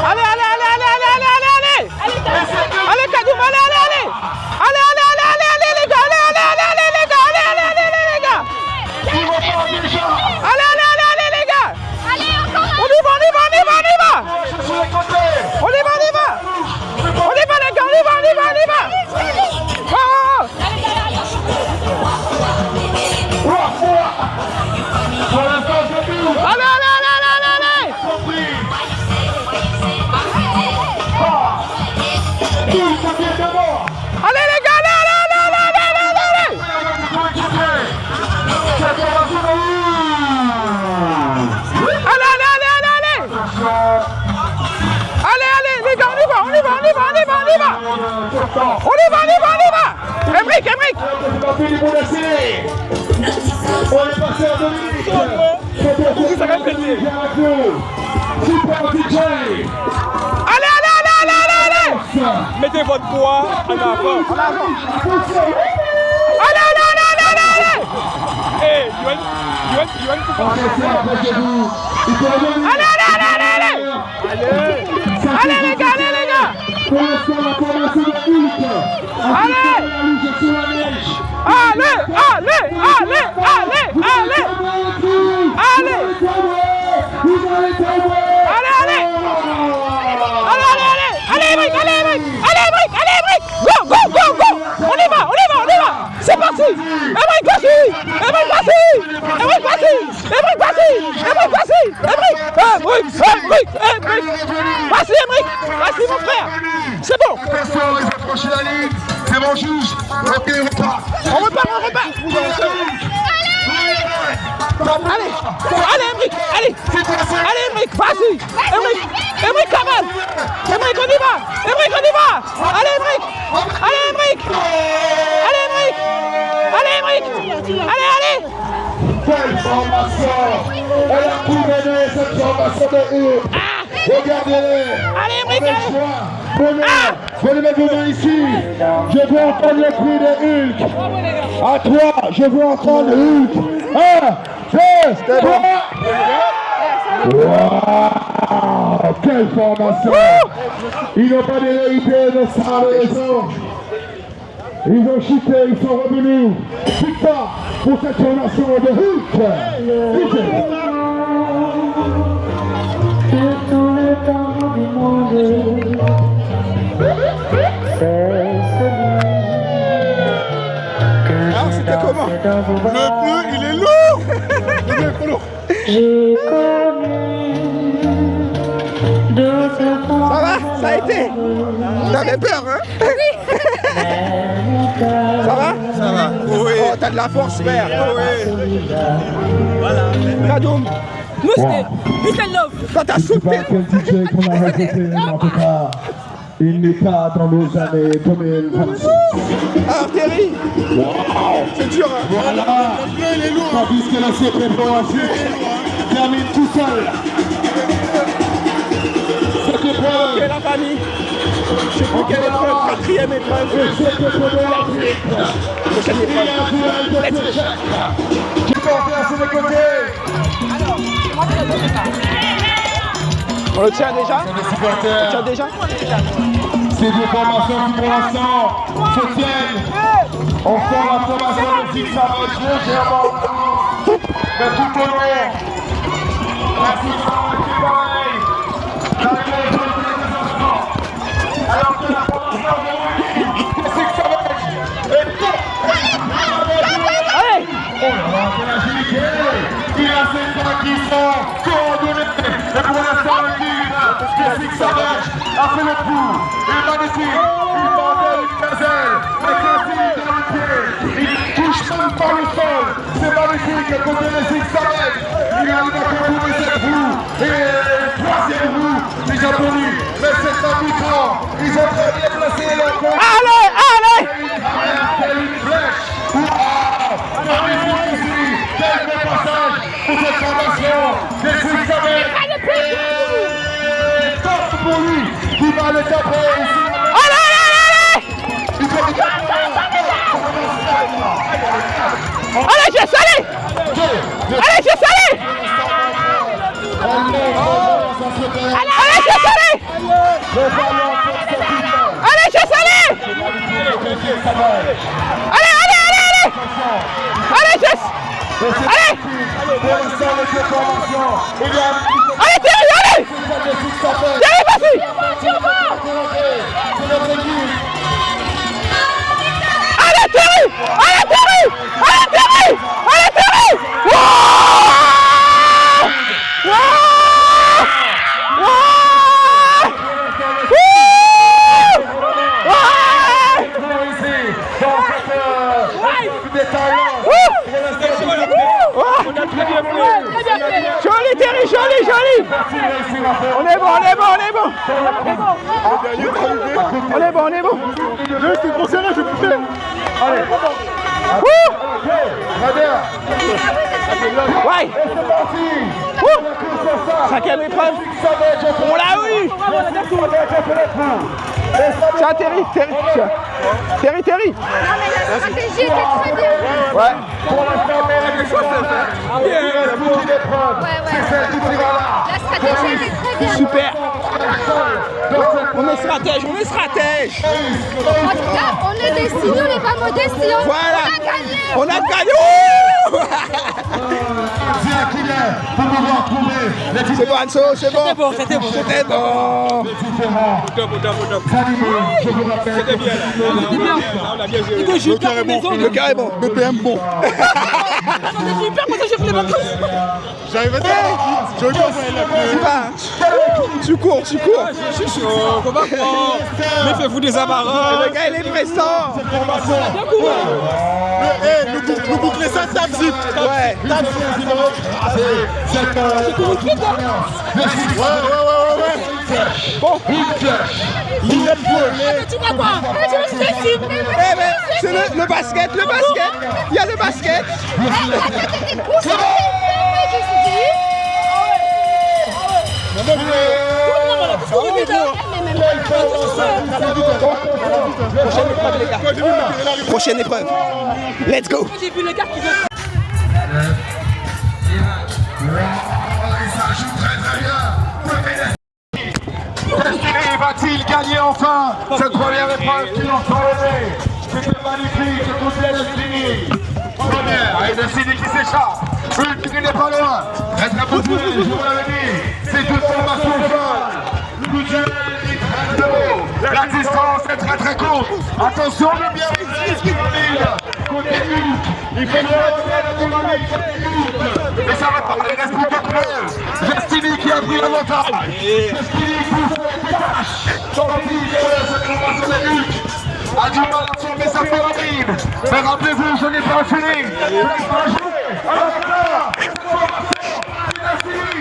Allez. Allez, Kadoum, allez, les gars, les gars. Allez, les gars. On y va. On y va, les gars, on y va. Oh. Allez. Allez les gars, allez. Allez les gars, on y va. On y va. Emric. On est passé à Dominique. Ça va péter. Super DJ. Allez. Mettez votre poids en avant. Allez. Hey, Yuan. Allez les gars. Pour l'instant, la formation de Hulk. Allez, Emric. Go. On y va. C'est parti. Emric, vas-y. Vas-y, mon frère. C'est bon. Ils ont franchi la ligne. C'est mon juge. Ok, on repart. On repart. Allez, Emric. Allez, Emric, vas-y. Emric, cavale. Emric, on y va. Allez, Emric. Allez. Quelle formation. Elle a pu mener cette formation de Hulk. Regardez-les. Allez, Emric. Venez mettre vos mains ici. Je veux entendre le cri de Hulk. À toi, je veux entendre Hulk. 1, 2, 3. Wow, quelle formation. Ils n'ont pas déréité de ça, les anges. Ils ont chuté, ils sont revenus. Victoire pour cette formation de Hulk. Tout le temps du monde, c'est celui que c'était comment? Le pneu, il est lourd. J'ai connu d'autres temps. Ça va? Ça a été? T'avais peur, hein? Ça va? Oui. Oh, t'as de la force, frère. Oui. Voilà. Kadoum. Nous, c'était Love. Quand t'as sauté. Quel DJ qu'on a rajouté, en tout cas. Il n'est pas dans nos années 2026. Ah, Terry. Wow. C'est dur, hein? Voilà. Tandis que la CP pour Afrique termine tout seul. Cette épreuve. Ok, la famille. Je sais plus quelle épreuve, quatrième épreuve. Cette épreuve de l'Afrique. Prochaine épreuve. Qui peut en faire sur les côtés? On le tient déjà? On tient déjà? Ces deux formations qui pour l'instant se tiennent. On sent la formation de Six Savage légèrement. Mais tout au long, la Six Savage est pareil. L'arrivée est dans les instants. Alors que la formation de Six Savage est top. Allez! Oh là là, c'est l'agilité. Il a ses pas qui sont coordonnés. Et pour l'instant, le tigre, Six Savage a fait le coup. Il est magnifique. Il bandait une gazelle. Mais quasi dans le pied. Il ne touche même pas le sol. C'est magnifique. Et côté de Six Savage, il arrive à contourner cette roue. Et troisième roue, les Japonais. Mais c'est un mi-temps. Ils ont très bien placé leur compte. Allez! C'est une flèche. Wow! Magnifique ici. Quel beau passage pour cette formation. Des Six Savage. Et top pour lui. Qui va le taper ici. Allez, j'ai salé! Allez, j'ai salé! Allez, j'ai salé! Allez, j'ai salé! Allez! Allez, j'ai... Allez! Allez, Thierry, allez! Thierry, vas-y! Allez, Thierry! Allez, Thierry! Allez, Thierry! Allez, Thierry! Joli, Thierry, joli! On est bon! On est bon, on est bon. C'est trop serré, je peux faire. Allez. Ouais. Cinquième épreuve. On l'a eu. Tiens, Terry. Non, mais la stratégie était très bien. Ouais. Pour l'instant, mais la stratégie était très bien. Super. On est stratège, on est stratège. En tout cas, on est destinés, on n'est pas modestes. Voilà. On a gagné. C'est bon, Anso, c'est bon. C'était bon. C'était bien là. On a bien géré. Le carré est bon. BPM bon. J'ai super quand j'ai fait les vacances. J'arrive à dire. Je veux pas. Tu cours. Je suis chaud. Comment prendre? Mais fais-vous des amarres. Le gars, il est pressant. Nous boucler ça, tap zip. Ouais. Ouais. Bon. Tu vois quoi? C'est le basket. Il y a le basket. Prochaine épreuve. Let's go. J'ai vu les gars qui veulent. Ça joue très bien. Destiné va-t-il gagner enfin cette première épreuve qui lance dans le nez? C'était magnifique, toute la Destiny. Première, et Destiny qui s'échappe. Une qui n'est pas loin. Être un peu plus, je vous l'avais dit. C'est deux formations folles. Le budget est très haut. La distance est très courte. Attention de bien réussir. Côté Hulk. Il faut bien retirer la dynamique. Mais ça va pas, il reste plus que Destiny qui a pris l'avantage. Destiny pousse les tâches. Tant pis, cette formation de Hulk a du mal à former sa pyramide. Mais rappelez-vous, je n'ai pas un feeling. Je n'ai pas joué. Alors là, cette formation, Destiny,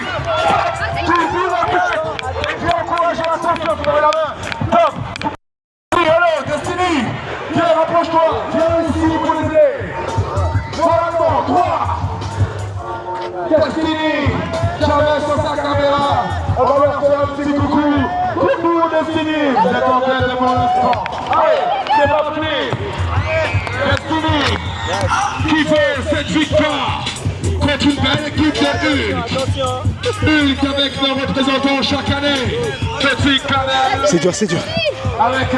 toujours la tête. Et puis encouragez l'attention, vous avez la main. Top. Oui, alors, Destiny, viens, rapproche-toi. Viens ici pour les aider. Voilà, 3. Destiny, jamais sur sa caméra. On va leur faire un petit coucou. Coucou Destiny, vous êtes en tête de mon instant. Allez, c'est pas fini. Destiny, qui fait cette victoire contre une belle équipe de Hulk avec nos représentants chaque année. Patrick Canel. C'est dur. Avec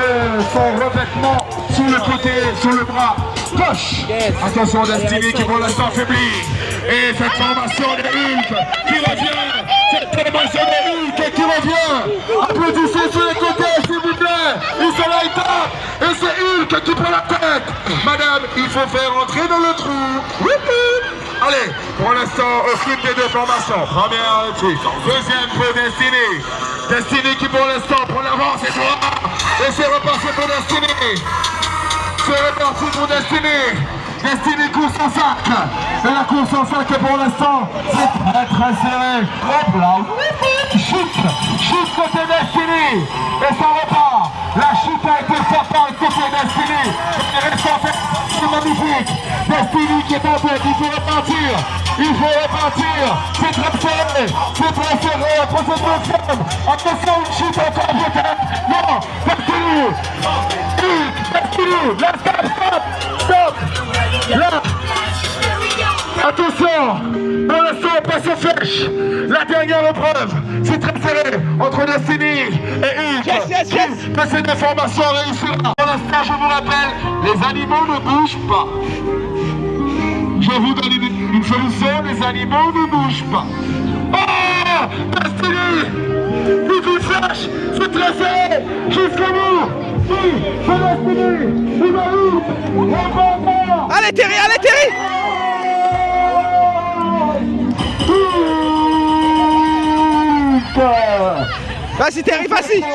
son revêtement sur le côté, sur le bras gauche. Attention Destiny qui pour l'instant faiblit. Et cette formation de Hulk qui revient. Cette formation de Hulk qui revient. Applaudissez sur les côtés s'il vous plaît. Ils sont là, ils tapent. Et c'est Hulk qui prend la tête. Madame, il faut faire entrer dans le trou. Allez, pour l'instant, au flip des deux formations. Première équipe. Deuxième pour Destiny. Destiny qui pour l'instant prend l'avance et toi. Et c'est reparti pour Destiny. C'est reparti pour Destiny. Destiny course en sac. Et la course en sac pour l'instant, c'est très serré. Hop là. Chute côté Destiny. Et ça repart. La chute a été faite par le côté Destiny. Et restant fait, c'est magnifique. Destiny qui est en tête, il faut repartir. C'est très serré. Entre cette deuxième. Attention, une chute encore peut-être. Non, Destiny. Là, stop. Là. Attention, pour l'instant, on passe aux flèches. La dernière épreuve, c'est très serré entre Destiny et Hulk. Yes. Mais cette information réussira. Pour l'instant, je vous rappelle, les animaux ne bougent pas. Je vous donne une solution, les animaux ne bougent pas. Oh, Destiny, une flèche, c'est très serré, jusqu'au bout. C'est Destiny, il va Hulk, Allez Terry. Vas-y Terry, vas-y. Lâche pas.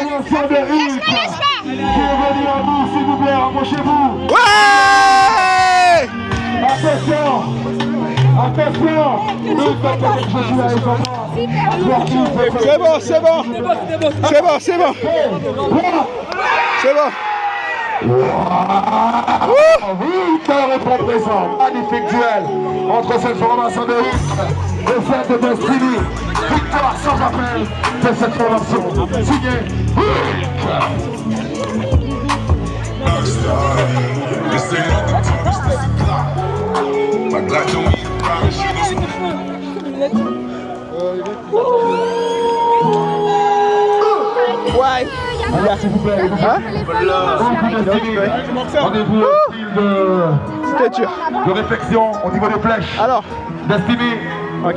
Qui est venu à bout, s'il vous plaît, rapprochez-vous. Ouais. Attention. Attention, c'est bon, c'est bon. C'est bon, c'est bon. C'est bon. Victor est trop présent. Magnifique duel entre cette formation de risque et celle de Destiny. Victoire sans appel de cette formation. Signé Ouais. S'il vous plaît. Hein? Rendez-vous au style de réflexion au niveau des flèches. Alors, Destiny. Ok.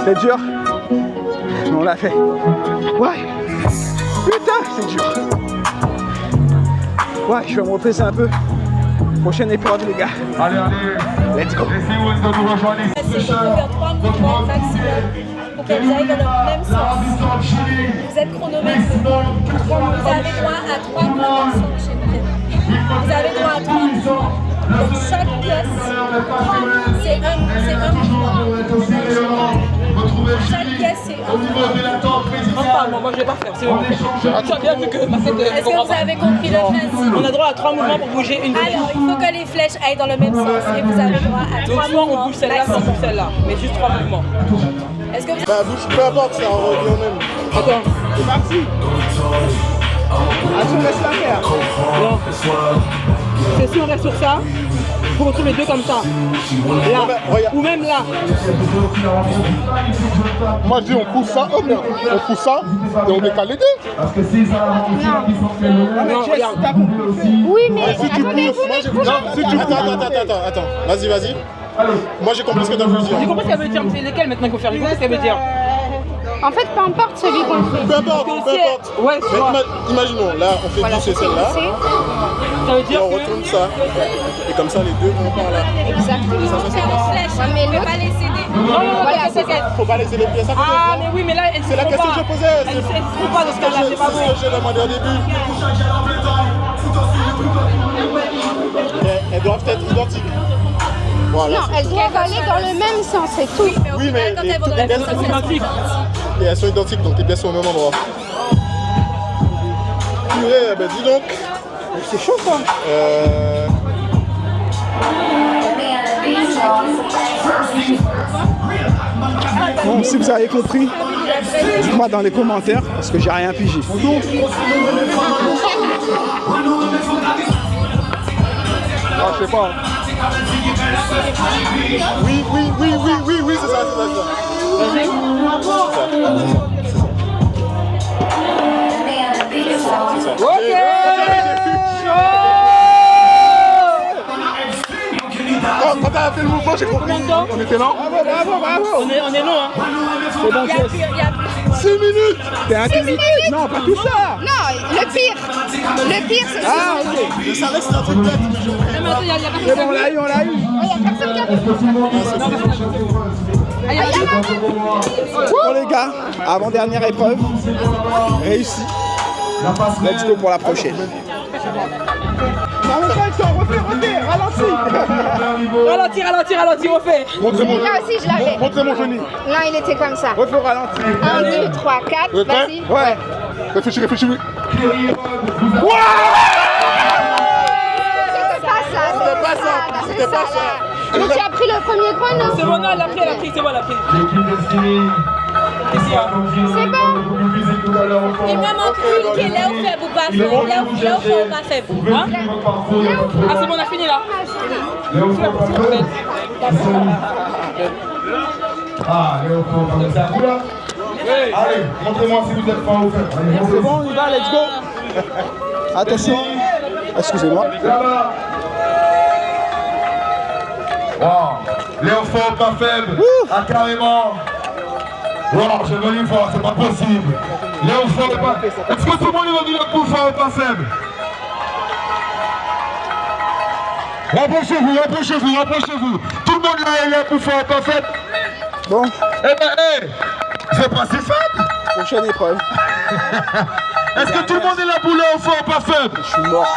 C'est dur. On l'a fait. Ouais. Putain, c'est dur. Ouais, je vais me represser un peu. Prochaine épreuve, les gars. Allez, allez. Let's go. Laissez-vous nous rejoindre ici. C'est de faire 3 mouvements maximum pour qu'elles aillent dans le même sens. Vous êtes chronométré. Vous avez droit à 3 mouvements sans enchaîner. Vous avez droit à 3 mouvements. Donc chaque pièce, c'est un mouvement. Chaque pièce, c'est un mouvement. Moi je vais pas faire, c'est bon. Tu as bien vu que ma tête est-ce que vous avez compris le principe? On a droit à 3 mouvements pour bouger une flèche. Alors, il faut que les flèches aillent dans le même sens et vous avez droit à 3 Donc soit mouvements. on bouge celle-là, soit on bouge celle-là. Mais juste 3 mouvements. Est-ce que vous Bah bouge, peu importe, ça revient au même. Attends. C'est parti. Ah, tu me laisses la faire. Non. C'est si on reste sur ça, il faut retrouver les deux comme ça. Là. Ou même là. Moi je dis on pousse ça, oh merde, on pousse ça et on décale les deux. Parce que si ça Non, regarde. Oui, mais Si tu pousses, moi j'ai compris. Si tu attends, vas-y. Moi j'ai compris ce que t'as voulu dire. J'ai compris ce qu'elle veut dire, mais c'est lesquels maintenant qu'il faut faire. J'ai compris ce qu'elle veut dire. en fait, peu importe celui qu'on fait. Peu importe. Ouais, Mais imaginons, là on fait 10 et celle-là. Ça veut dire Et on retourne ça. Et comme ça les deux vont par là. Exactement. mais ne pas les céder. Non, Voilà, c'est ça. Faut pas laisser les pièces à côté. Ah, mais oui, mais là, elle C'est la question que je posais. Elle ne se trouve pas dans ce cas-là, c'est pas bon. C'est ce que j'ai demandé au début. Elles doivent être identiques. Voilà. Non, elles doivent aller dans le même sens, c'est tout. Oui, mais Quand les elles vont dans le pièces même sens, sont identiques. Et elles sont identiques, donc les pièces sont au même endroit. Purée, ben dis donc. C'est chaud ça. Bon, si vous avez compris, dites-moi dans les commentaires parce que j'ai rien pigé. Ah, je sais pas. Oui, c'est ça. Ok. Quand t'as fait le mouvement, j'ai compris. On était là. Bravo. On est long, hein. C'est bon, Jess. 6 minutes. T'es intelligent. Non, pas tout ça. Non, le pire, c'est ça. Ah, ok. Je savais que c'était un truc bête, mais j'ai compris. C'est bon, on l'a eu. Il n'y a personne qui a fait. Bon les gars, avant-dernière épreuve, réussi. Let's go pour la prochaine. Ralentis, refais. Là aussi, je l'avais. Montrez mon genou. Là, il était comme ça. Refais au ralenti. 1, 2, 3, 4. Vous êtes prêts? Vas-y. Ouais. Réfléchis. C'était pas ça. C'était pas ça. Donc, tu as pris le premier chrono. C'est bon, non, elle a pris, c'est bon, elle a pris. Ici, hein. C'est bon. Il me manque une qui est là où faible ou pas faible. Là où fort ou pas faible. Hein? Ah, c'est bon, on a fini là. Ah, Léopold, on est à vous là? Allez, montrez-moi si vous êtes fort ou faible. C'est bon, on y va, let's go. Attention. Excusez-moi. Là-bas. Wow. Léopold, pas faible. Ah, carrément. Wow, j'ai venu fort, c'est pas possible. Léopold est pas faible. Est-ce que tout le monde va dire le coup fort ou pas faible? Rapprochez-vous. Tout le monde là, il est plus fort ou pas faible? Bon. Eh ben, c'est pas si faible. Prochaine épreuve. Est-ce que tout le monde est là pour Léopold ou pas faible? Je suis mort.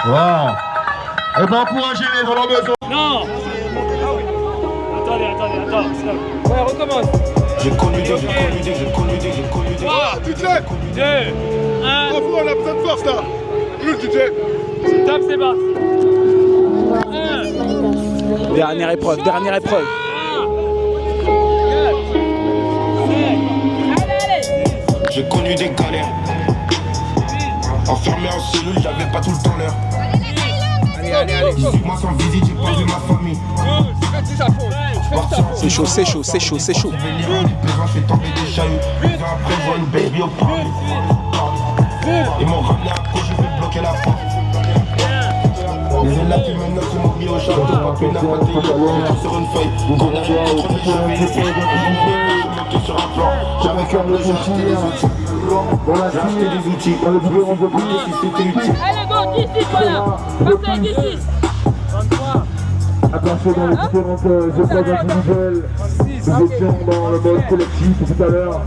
Wow. Et ben encouragez les dans la maison. Non. Attends. Ouais, recommence. J'ai connu des. 3, 2, 1. Bravo, on a besoin de force là. Le DJ. Top, c'est parti. 1. Dernière épreuve. J'ai connu des galères. Enfermé en cellule, j'avais pas tout le temps l'heure. Allez. 18 mois sans visite, j'ai pas vu ma famille. C'est chaud. Je fais tomber des chahuts. 2 ans après, je vois une baby au parler. Ils m'ont ramené à cause, je vais bloquer la porte. Les élèves qui me notent, ils m'ont mis au château. Papier n'a pas été sur une feuille. Quand on a contre les cheveux, je suis monté sur un plan. J'avais qu'un bleu, j'ai acheté des outils. J'ai acheté des outils. On veut oublier si c'était utile. Allez, go, 10-6, voilà. Parfait, 10-6. 23. Attention dans les différentes épreuves individuelles. Nous étions dans le mode collectif tout à l'heure.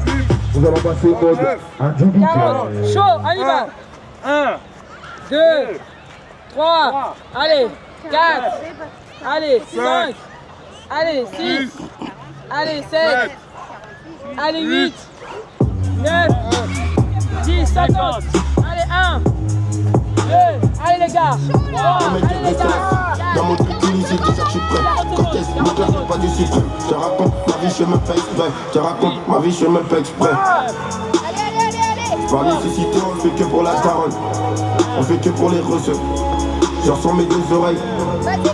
Nous allons passer au mode individuel. Chaud, on y va. 1, 2, 3, allez, 4, allez, 5, allez, 6, allez, 7, allez, 8, 9, 10, 50, allez, 1, 2, allez les gars, 3, allez les gars. Dans mon truc, c'est déjà que je suis prêt. Quand est-ce que mon cœur n'est pas du suprême. Je raconte ma vie, je me fais exprès. Je raconte ma vie, je me fais exprès. Par nécessité, on le fait que pour la daronne. On fait que pour les recettes. Je ressens mes 2 oreilles.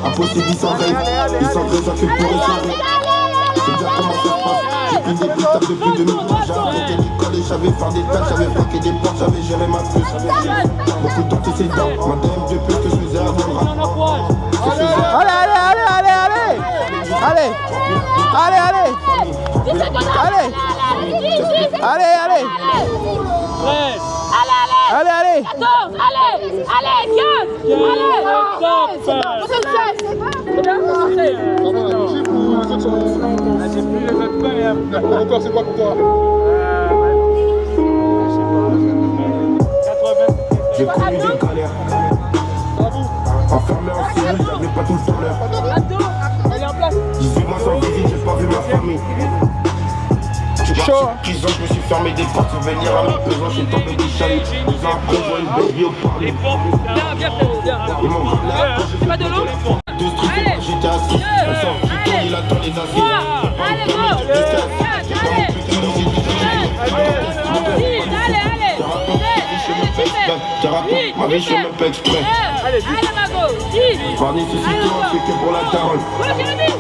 Impossible, ils s'enveillent. Ils s'enveillent, ça que pour recevoir. C'est déjà comment ça se passe. J'ai pris des plus tard depuis 2000 ans. J'ai arrêté l'école et j'avais fait des tâches. J'avais frappé des portes, j'avais géré ma puce. Beaucoup d'antécédents. Ma DM de plus que je faisais avant le rap. Allez. 14, allez, 15, Encore, c'est quoi pour toi? J'ai connu des galères. Enfermé en cellule, j'avais pas tout le temps l'heure. 18 mois sans visite, j'ai pas vu ma famille. Je suis parti de prison, je me suis fermé des portes, souvenir à mes besoins, j'ai tombé des chahuts. 2 ans après, je vois une baby au parler. Ils m'ont ramené à cause, j'ai fait de l'eau. 2 streets, j'étais assis. On sort, j'ai tourné, il attend les assises. Je raconte ma vie, je me fais exprès. Par nécessité, on fait que pour la daronne.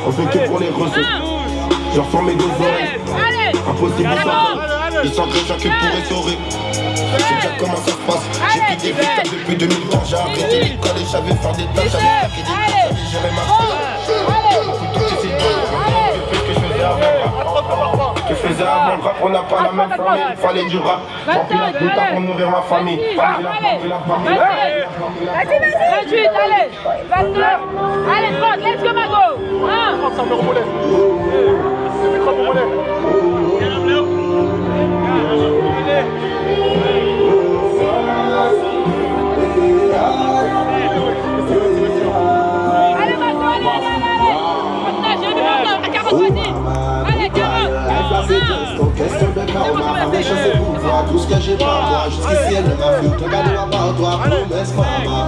On fait que pour les recettes. Je ressens mes 2 oreilles. Impossible, ils sont déjà que pour essorer. C'est déjà comment ça se passe. J'ai pris des victimes depuis 2000 ans. J'ai arrêté l'école et j'avais fait des tâches. J'avais fait des tâches, j'avais géré ma vie. Que je faisais avant le rap, on n'a pas la même famille. Il fallait du rap. Remplir la putain pour nourrir ma famille. Vas-y, 28, allez, 29, allez, 30, let's go, Mago. 1, ça me remonte. allez, Mago, allez. J'ai vu à 40, vas-y. Allez, 40. Question de karma, ma méchance c'est pouvoir. Tout ce que j'ai pas moi, jusqu'ici elle ne m'a vu. Te garder à part toi, promesse maman.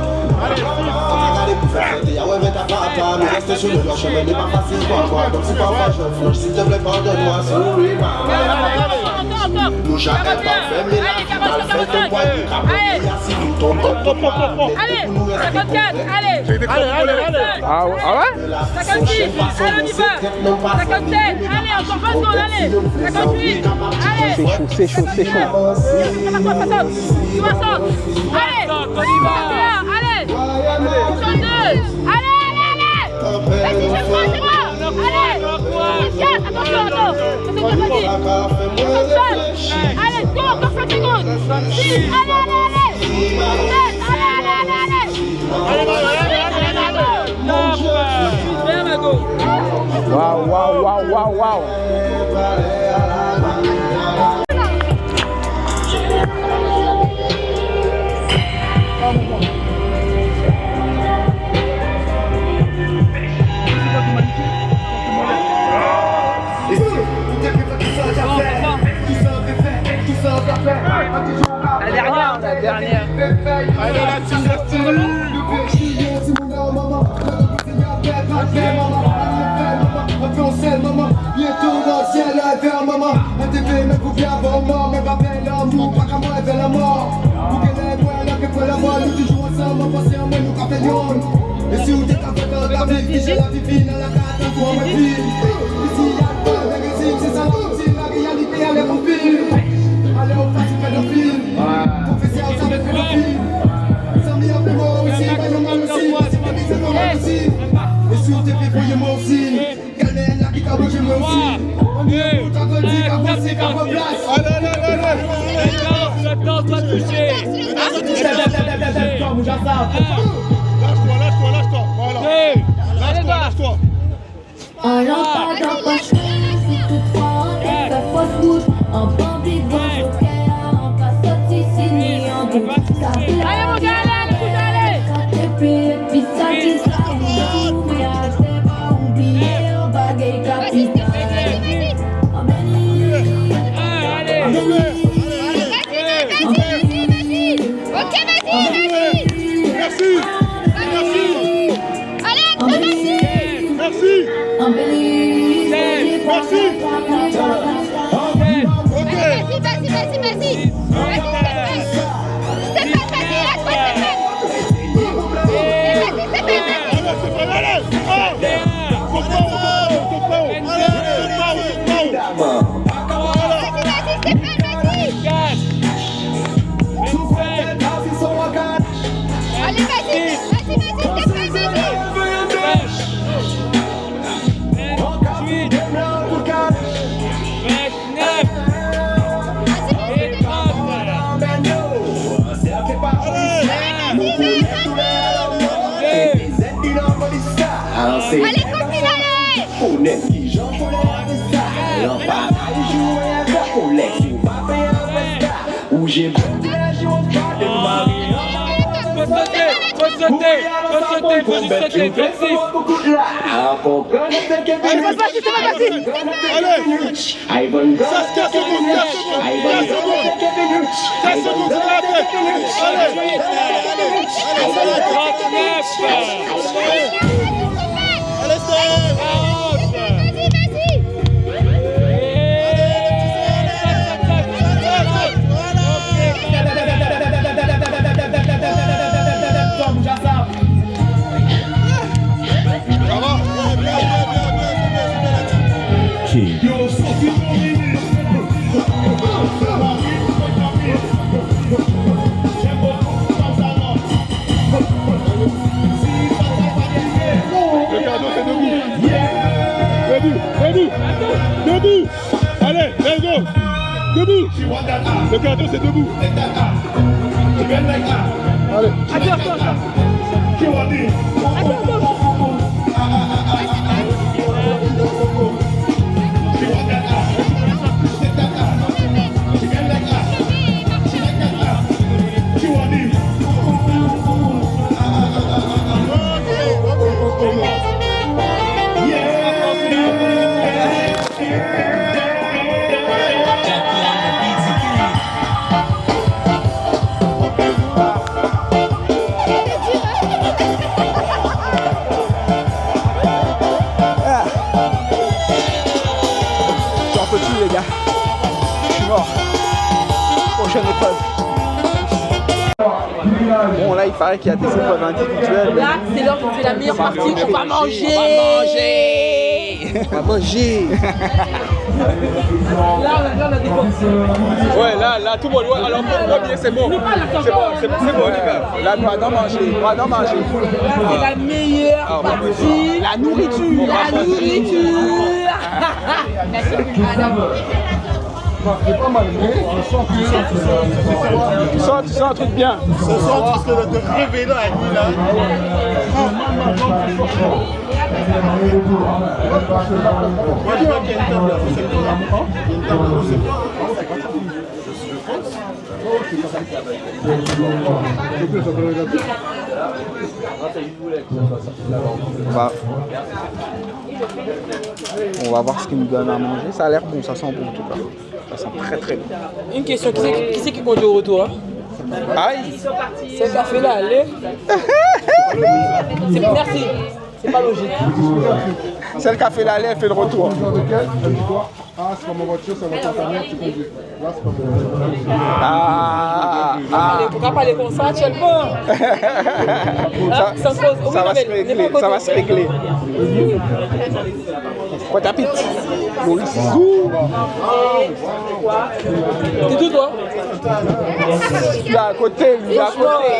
Regardez pour faire fêter, y'a ouais mais t'as pas toi. Mais reste sur le droit chemin n'est pas facile pour moi. Donc si parfois je flanche, s'il te plaît pardonne-moi, sorry maman. Nous jamais parfait, mais la vie mal faite, te voit du capot. Si nous tombons, allez, 54, allez. Ah ouais? 56, allez, on y va. 57, allez, encore 20 secondes, allez. 58, allez. C'est chaud. 60, allez. 61, allez. 62, allez. Vas-y, je crois, c'est moi. Allez. 64, attention, attends. 64, vas-y. 65, allez, go, encore 5 secondes. 6, allez. 7, allez. Waouh. La dernière. Allez, la team bientôt dans le ciel, vers maman. Un TV, mais pour bien avant mort, mais pas belle l'amour, pas qu'à moi, vers la mort. Pour qu'elle est moi, là, que pour la mort, nous toujours ensemble, on passe en moi, nous cafélions. Et si vous êtes avec la vie, j'ai la vie fine, à la carte, un coup, ma fille. Ici, y'a pas de résine, c'est ça, la réalité, elle est mon fil. Allez, on passe, pédophile. Professeur, ça me pédophile. Ça m'y a plus moi aussi, pas de mal aussi, c'est pas des mal aussi. Et si on te fait fouiller moi aussi, galère là qui t'a mangé moi aussi. On est tout à côté, qu'à passer, qu'à replace. Maintenant, on doit toucher. Lâche-toi, voilà. Lâche-toi. En lampade, en poche, si toutefois on est fait fausse rouge, en public, bon joker, en passe sorti, signé, en doute. Allez mon gars, allez. Et puis ça dit ça, mais à c'est pas oublier, on bagaille capital. Ok, vas-y. Merci. Allez, continue, allez. Faut juste sauter, 26. Allez, ça se casse secondes, 15 secondes sur la tête. Allez, Debout. Allez, let's go. Debout. Le cadeau, c'est debout. Allez. Attends. Les gars, je suis mort. Prochaine épreuve. Bon, là il paraît qu'il y a des épreuves individuelles. Là, c'est l'heure, c'est la meilleure partie. On va manger. On va manger. Là, on a des box. Ouais, là, tout le monde. Ouais, alors, pour premier, c'est bon. C'est bon, les gars. Là, on va d'en manger. Là, c'est la meilleure partie. La nourriture. C'est pas mal, mais tu sens un truc bien. Ce soir, tu risques de te réveiller dans la nuit là. Moi, je vois qu'il y a une table là. Il y a une table là. On va voir ce qu'ils nous donnent à manger. Ça a l'air bon, ça sent bon en tout cas. Ça sent très très bon. Une question, qui c'est qui conduit au retour? Aïe! C'est le café là, allez. Merci. C'est pas logique. C'est le café là, elle fait le retour. Ah, c'est pas ma voiture, c'est votre famille, tu conduis. Là, c'est pas Pourquoi parler comme ça actuellement? Ça va se régler, ça va se régler. Quoi t'habites? Maurice Zou. T'es tout toi? Tu es à côté, lui, à côté.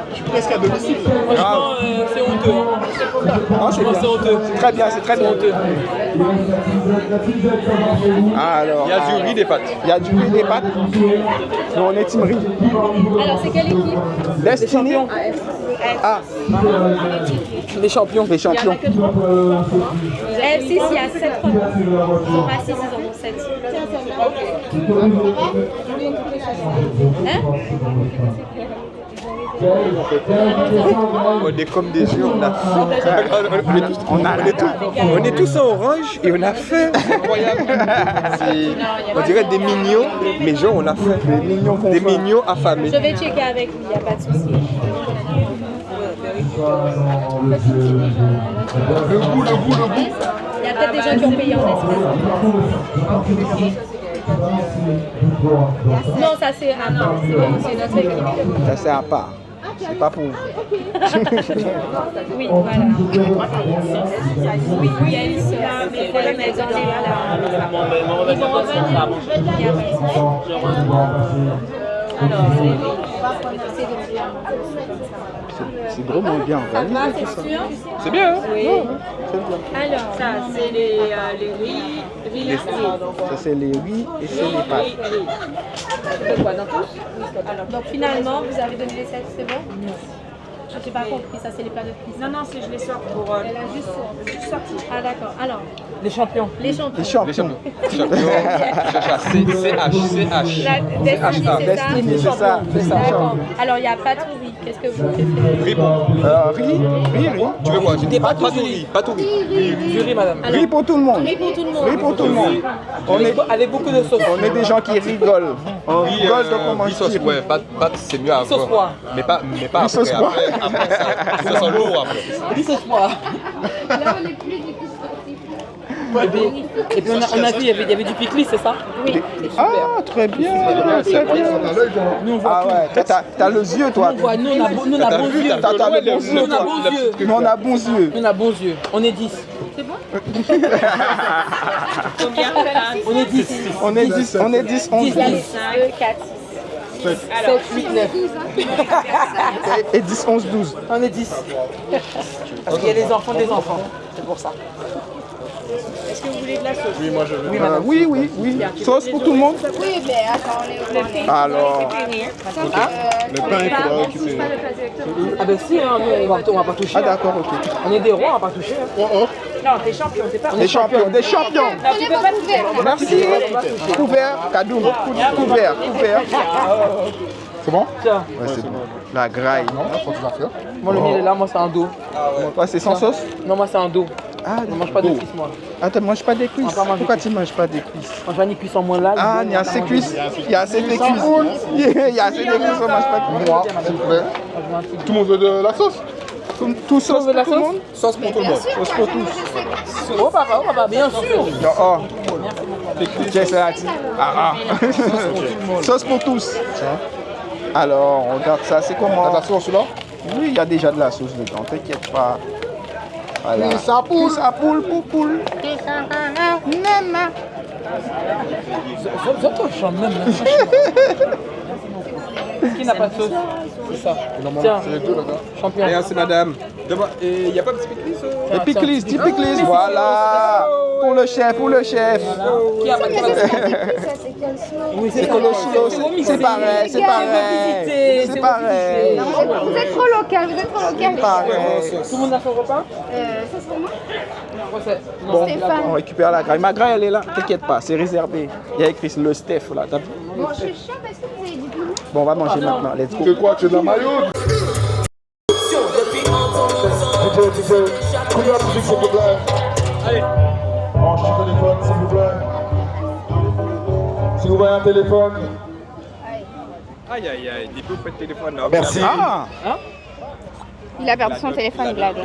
Je suis presque à domicile. Franchement, c'est honteux. Non, c'est bien. C'est honteux. C'est très bien, c'est très bien. Alors, il y a du riz, des pâtes. Il y a du riz, des pâtes. Nous, on est team riz. Alors, c'est quelle équipe? Destiny. Ah, les champions. Les champions. F6, il y a 7 robots. Ils ont pas 6, ils en ont 7. Hein? On est comme des yeux, on est tous en orange et on a faim. C'est incroyable. On dirait des mignons, mais genre on a faim. Des mignons affamés. Je vais checker avec lui, il n'y a pas de souci. Le goût. Il y a peut-être des gens qui ont payé en espèces. Non, ça c'est notre équipe. Ça c'est à part. C'est pas pour vous. Oui, voilà. Oui, elle sera, mais il faut le mettre dans les Ils vont revenir. C'est vraiment bien. C'est bien, hein? Oui. Alors, ça, c'est les riz. Ça, c'est les riz et c'est les pâtes. Donc finalement, vous avez donné les 7, c'est bon? Non. J'ai pas compris, ça c'est les plats de cuisine. Non, je les sors pour... Elle a juste sorti. Ah d'accord, alors. Les champions. Les champions. Les champions. CH. Destiny, c'est ça. D'accord. Alors il y a pâte ou riz, qu'est-ce que vous préférez? Riz. Tu veux quoi? Pas tout riz. Du riz, madame. Riz pour tout le monde. Riz pour tout le monde. Riz pour tout le monde. Avec beaucoup de sauce. On est des gens qui rigolent. On rigole donc on mange. Ouais, pâte, c'est mieux à sauce froid. Mais pas après. Après ça sent lourd après. Dis sauce froid. Là, on est plus du coup sportif. Et puis on a vu, il y avait du pickles, c'est ça? Oui. Ah, très bien. Ah ouais, t'as les yeux toi. Nous, on a bons yeux. T'as les bons yeux. Nous, on a bons yeux. On a bons yeux. On est 10. C'est bon? On est 10. On est 10, 11, 12. 5, 4, 7, 8, 9. Et 10, 11, 12. On est 10. Parce qu'il y a les enfants des enfants. C'est pour ça. Est-ce que vous voulez de la sauce? Oui, moi je veux. Oui. Sauce pour tout le monde? Oui, mais attends, Alors. Le pain, il faudra récupérer. Ah ben si, hein, nous, on va pas toucher. Ah d'accord, ok. On est des rois, on va pas toucher. Non, t'es champion, t'es pas... Des champions. Non, tu peux pas tout faire. Merci. Couvert, cadeau. Couvert. C'est bon? Tiens. Ouais, c'est bon. La graille. Moi, le mien est là, moi, c'est un dos. Toi, c'est sans sauce? Non, moi, c'est un dos. Ah, je ne mange pas de cuisses, moi. Ah, tu ne manges pas des cuisses? Pourquoi tu ne manges pas des cuisses? Moi, je mange ni cuisses en moins là. Ah, il y a assez de cuisses. Il y a assez de cuisses. Il y a assez de cuisses, on ne mange pas de cuisses. Moi, s'il vous plaît. Tout le monde veut de la sauce? Tout sauce pour tout le monde? Sauce pour tout le monde. Sauce pour tous. Oh, papa, bien sûr. Oh. Tiens, c'est là. Ah. Sauce pour tous. Alors, on regarde ça. C'est comment? T'as de la sauce là? Oui, il y a déjà de la sauce dedans. T'inquiète pas. Voilà. Ça poule. Ça poule pour poule. Nana. Je chante même. Qui n'a pas de sauce? C'est ça. Tiens, c'est les deux là. champion. Merci madame. Il n'y a pas de pickles? Les pickles, 10 pickles, voilà. Pour le chef. Qui a pas de sauce? Oui, c'est colossal. C'est pareil. Vous êtes trop local, Tout le monde a son repas? Ça sera moi. Bon, on récupère la graille. Ma graille, elle est là. T'inquiète pas, c'est réservé. Il y a écrit le Steph là. T'as vu? Bon, je suis chiant parce que vous avez du piment. Bon, on va manger maintenant. Let's go. C'est quoi? Tu es de la maillot? DJ, combien de musique s'il vous plaît? Allez. Branche ton téléphone s'il vous plaît. vous voyez un téléphone. Aïe aïe aïe, des peu de téléphone là. Merci. Ah. Il a perdu son téléphone, Glad.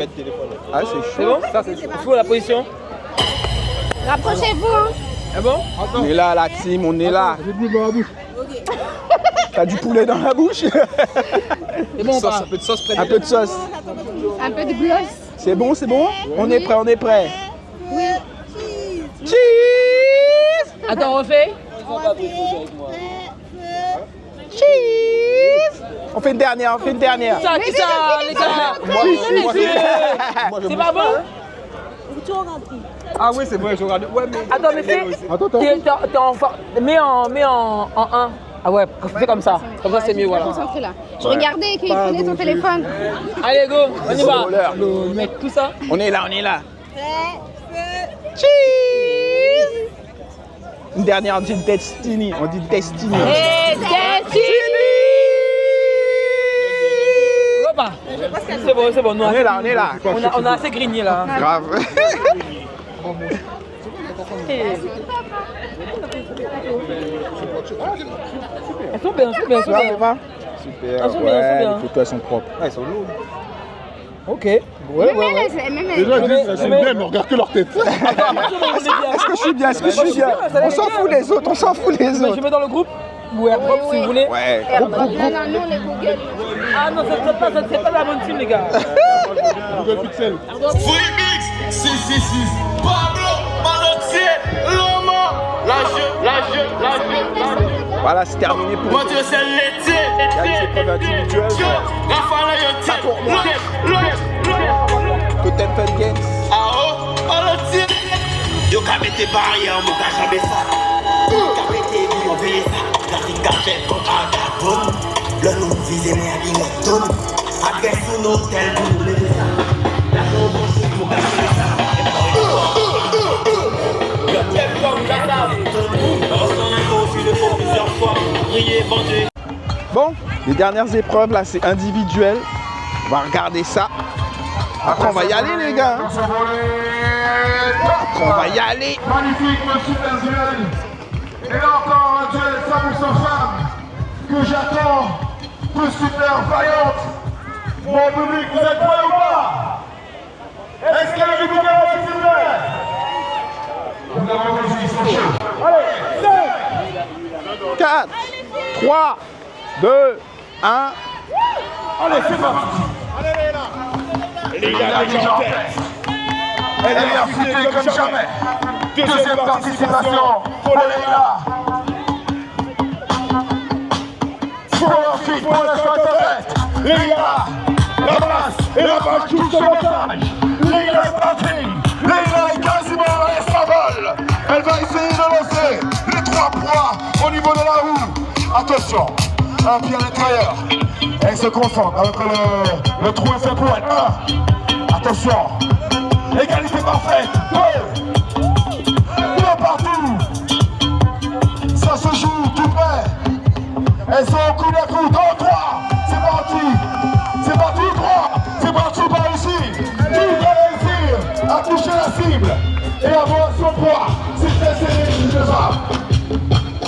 Ah, c'est chaud. C'est bon? Ça, c'est chaud la position. Rapprochez-vous, hein. Ah bon? On est là, la team, on est là. J'ai du dans la bouche. T'as du poulet dans la bouche? C'est bon, Un peu de sauce près. Un peu de sauce. Un peu de gloss. C'est bon, c'est bon? On est prêt, on est prêt. Oui. Cheese! Attends, on refait. Cheese! On fait une dernière, on fait une dernière. Ça, qui ça, les gars? C'est pas bon? Ah oui, c'est bon, je regarde. Ouais, mais. Attends, mais fais. T'es en. Mets en 1. Ah ouais, fais comme ça. Comme ça, c'est mieux, voilà. Concentré là. Je regardais qu'il prenait ton téléphone. Allez, go, on y va. Mettre tout ça. On est là, on est là. Cheese! Une dernière, on dit Destiny. On dit Destiny. Hey, Destiny! C'est bon, nous, on est là, on est là. On a assez grigné là. Grave. Elles sont bien, elles sont bien. Super, Elles sont bien, ouais, bien. les photos sont propres. Ah, ils sont lourds. Ok. Même Ouais. elle, Déjà, ils disent, elles sont bien, mais regarde que leur tête. Est-ce que je suis bien? Est-ce que je suis bien? On s'en fout les autres, on s'en fout les autres. Je mets dans le groupe ou AirDrop si vous voulez. Ouais. Non, non, nous on est Google. Ah non, c'est pas la bonne team les gars. Google Pixel. Freemix 666. Pablo, Malotier, Loma. La jeu. Voilà, c'est terminé pour Moi, Dieu, c'est l'été. Il y a des épreuves individuelles. Ça pour moi. Totem Fun Games. Ah oh, Malotier. Yo, ka mette barrière, mon gars, jamais ça. Ka mette mon vélé ça. La figa fait comme un gâteau. Le nous vise les habillons. Après son hôtel, vous voulez ça. La chambre, c'est pour gâcher ça. Bon, les dernières épreuves là, c'est individuel. On va regarder ça. Après, on va y aller, les gars. Après, on va y aller. Magnifique, le super duel. Et là encore un duel femme ou sans femme que j'attends plus super vaillante. Mon public, vous êtes prêts ou pas? Est-ce qu'il y a du gouvernement, s'il vous plaît? Nous avons des ils sont chauds. Allez, 4, 3, 2, 1. allez, c'est parti. Les gars, déjà en tête. Elle est affûtée comme jamais. Deuxième participation pour Leïla. Pour ensuite, pour l'instant, tête. Leïla, la masse et la balle touche son montage. Leïla est partie. Leïla est quasiment à l'estrabole. Elle va essayer de lancer les 3 points au niveau de la roue. Attention, un pied à l'intérieur. Elle se concentre avec le trou est fait pour elle. 1. Attention. Égalité parfaite. 2. 2 partout. Ça se joue tout près. Elles sont au coup d'un coup. 2, 3. C'est parti. C'est parti. 3. C'est parti par ici. Qui va réussir à toucher la cible et avoir son poids? C'est très serré, je sais pas.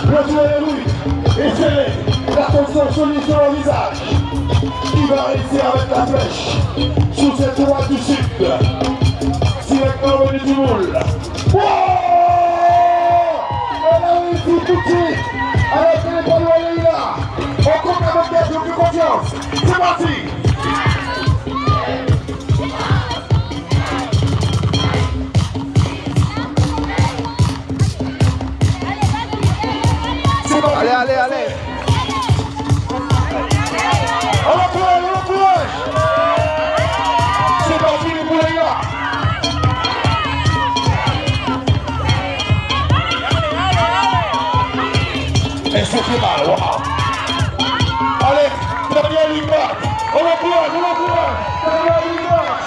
Le duel est lui. Et serré. L'attention solide sur le visage. Qui va réussir avec la flèche sous cette loi du sud? Directement venu du moule. Wow! Elle a réussi tout de suite avec les ballons à Leïla. On compte avec elle, j'ai plus confiance. C'est parti! Allez, allez, allez. On l'encourage. C'est parti les Leïla. Elle se fait mal, waouh. Allez, dernière ligne back. On l'encourage. Dernière ligne back.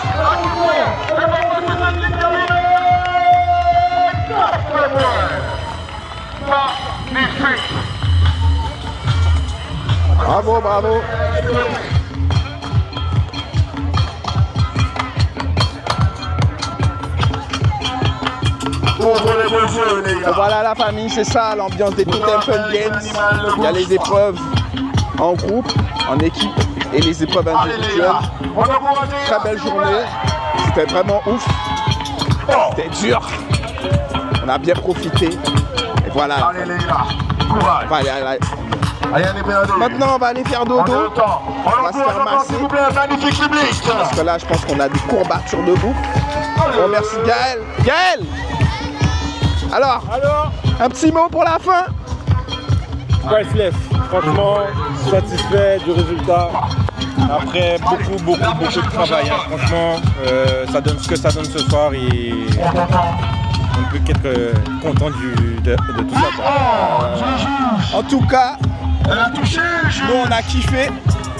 Magnifique. Bravo, bravo. Wow! contre les beaux jeux, les gars. Voilà la famille, c'est ça l'ambiance des Totem Fun Games. Il y a les épreuves en groupe, en équipe et les épreuves individuelles. Très belle journée, c'était vraiment ouf. C'était dur. On a bien profité. Et voilà. Allez les gars, courage. Maintenant, on va aller faire dodo. On va se faire masser. Parce que là, je pense qu'on a des courbatures debout. Bon, merci Gaël. Gaël! Alors, un petit mot pour la fin? Priceless. Franchement, satisfait du résultat. Après beaucoup de travail. Hein. Franchement, ça donne ce que ça donne ce soir et on ne peut qu'être content de tout ça. En tout cas, nous on a kiffé,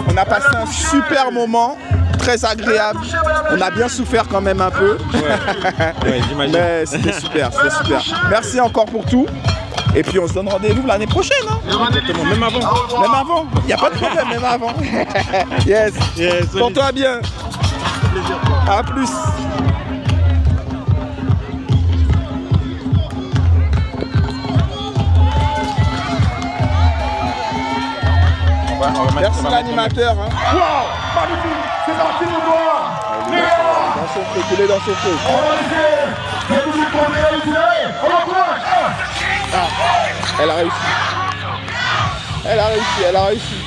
on a passé un super moment, très agréable. On a bien souffert quand même un peu. Ouais, j'imagine. Mais c'était super, c'était super. Merci encore pour tout. Et puis on se donne rendez-vous l'année prochaine. Hein. Exactement, même avant. Même avant, il n'y a pas de problème, même avant. Yes, porte-toi bien. Plaisir. À plus. Merci l'animateur. Hein. Wow, magnifique, c'est parti mon doigt. Dans son feu, il est dans son feu. On va essayer de nous réaliser. On encourage. Elle a réussi. Elle a réussi, elle a réussi.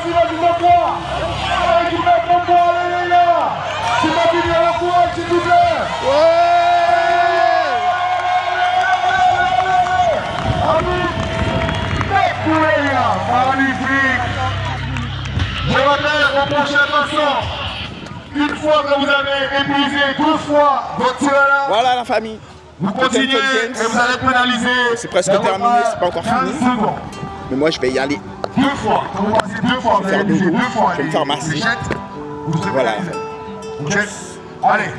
Vas-y, montre-moi. Allez, montre-moi, allez, là. C'est pas fini, on encourage, s'il vous plaît. Magnifique. Je rappelle au prochain passant, une fois que vous avez épuisé 2 fois votre là, voilà la famille. Vous continuez et vous allez pénaliser. C'est presque terminé, c'est pas encore fini. Mais moi je vais y aller. 2 fois, quand vous passez 2 fois, vous allez épuiser 2 fois. Je vais me faire masser. Vous serez voilà. Ok. Allez.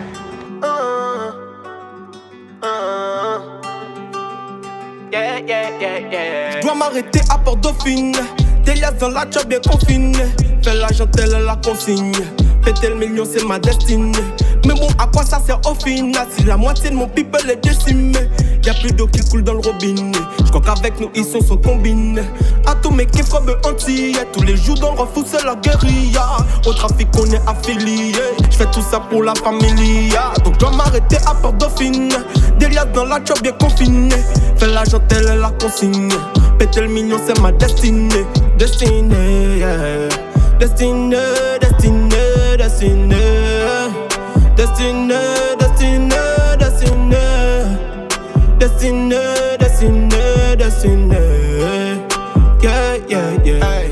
Je dois m'arrêter à Port-Dauphine. Des liasses dans la job bien confinée. Fais la gentelle la consigne. Péter le million c'est ma destinée. Mais bon à quoi ça sert au final si la moitié de mon people est décimée. Y'a plus d'eau qui coule dans le robinet. J'crois qu'avec nous ils sont combinés. À tous mes kiffs comme entiers. Tous les jours dans le refou c'est la guérilla. Au trafic on est affilié. J'fais tout ça pour la familia. Donc je dois m'arrêter à Port-Dauphine. Des liasses dans la job bien confinée. Fais la gentelle la consigne. Péter le million c'est ma destinée. Destinée, yeah. Destinée, destinée, destinée. Destinée, destinée, destinée. Destinée, destinée, destinée. Yeah, yeah, yeah.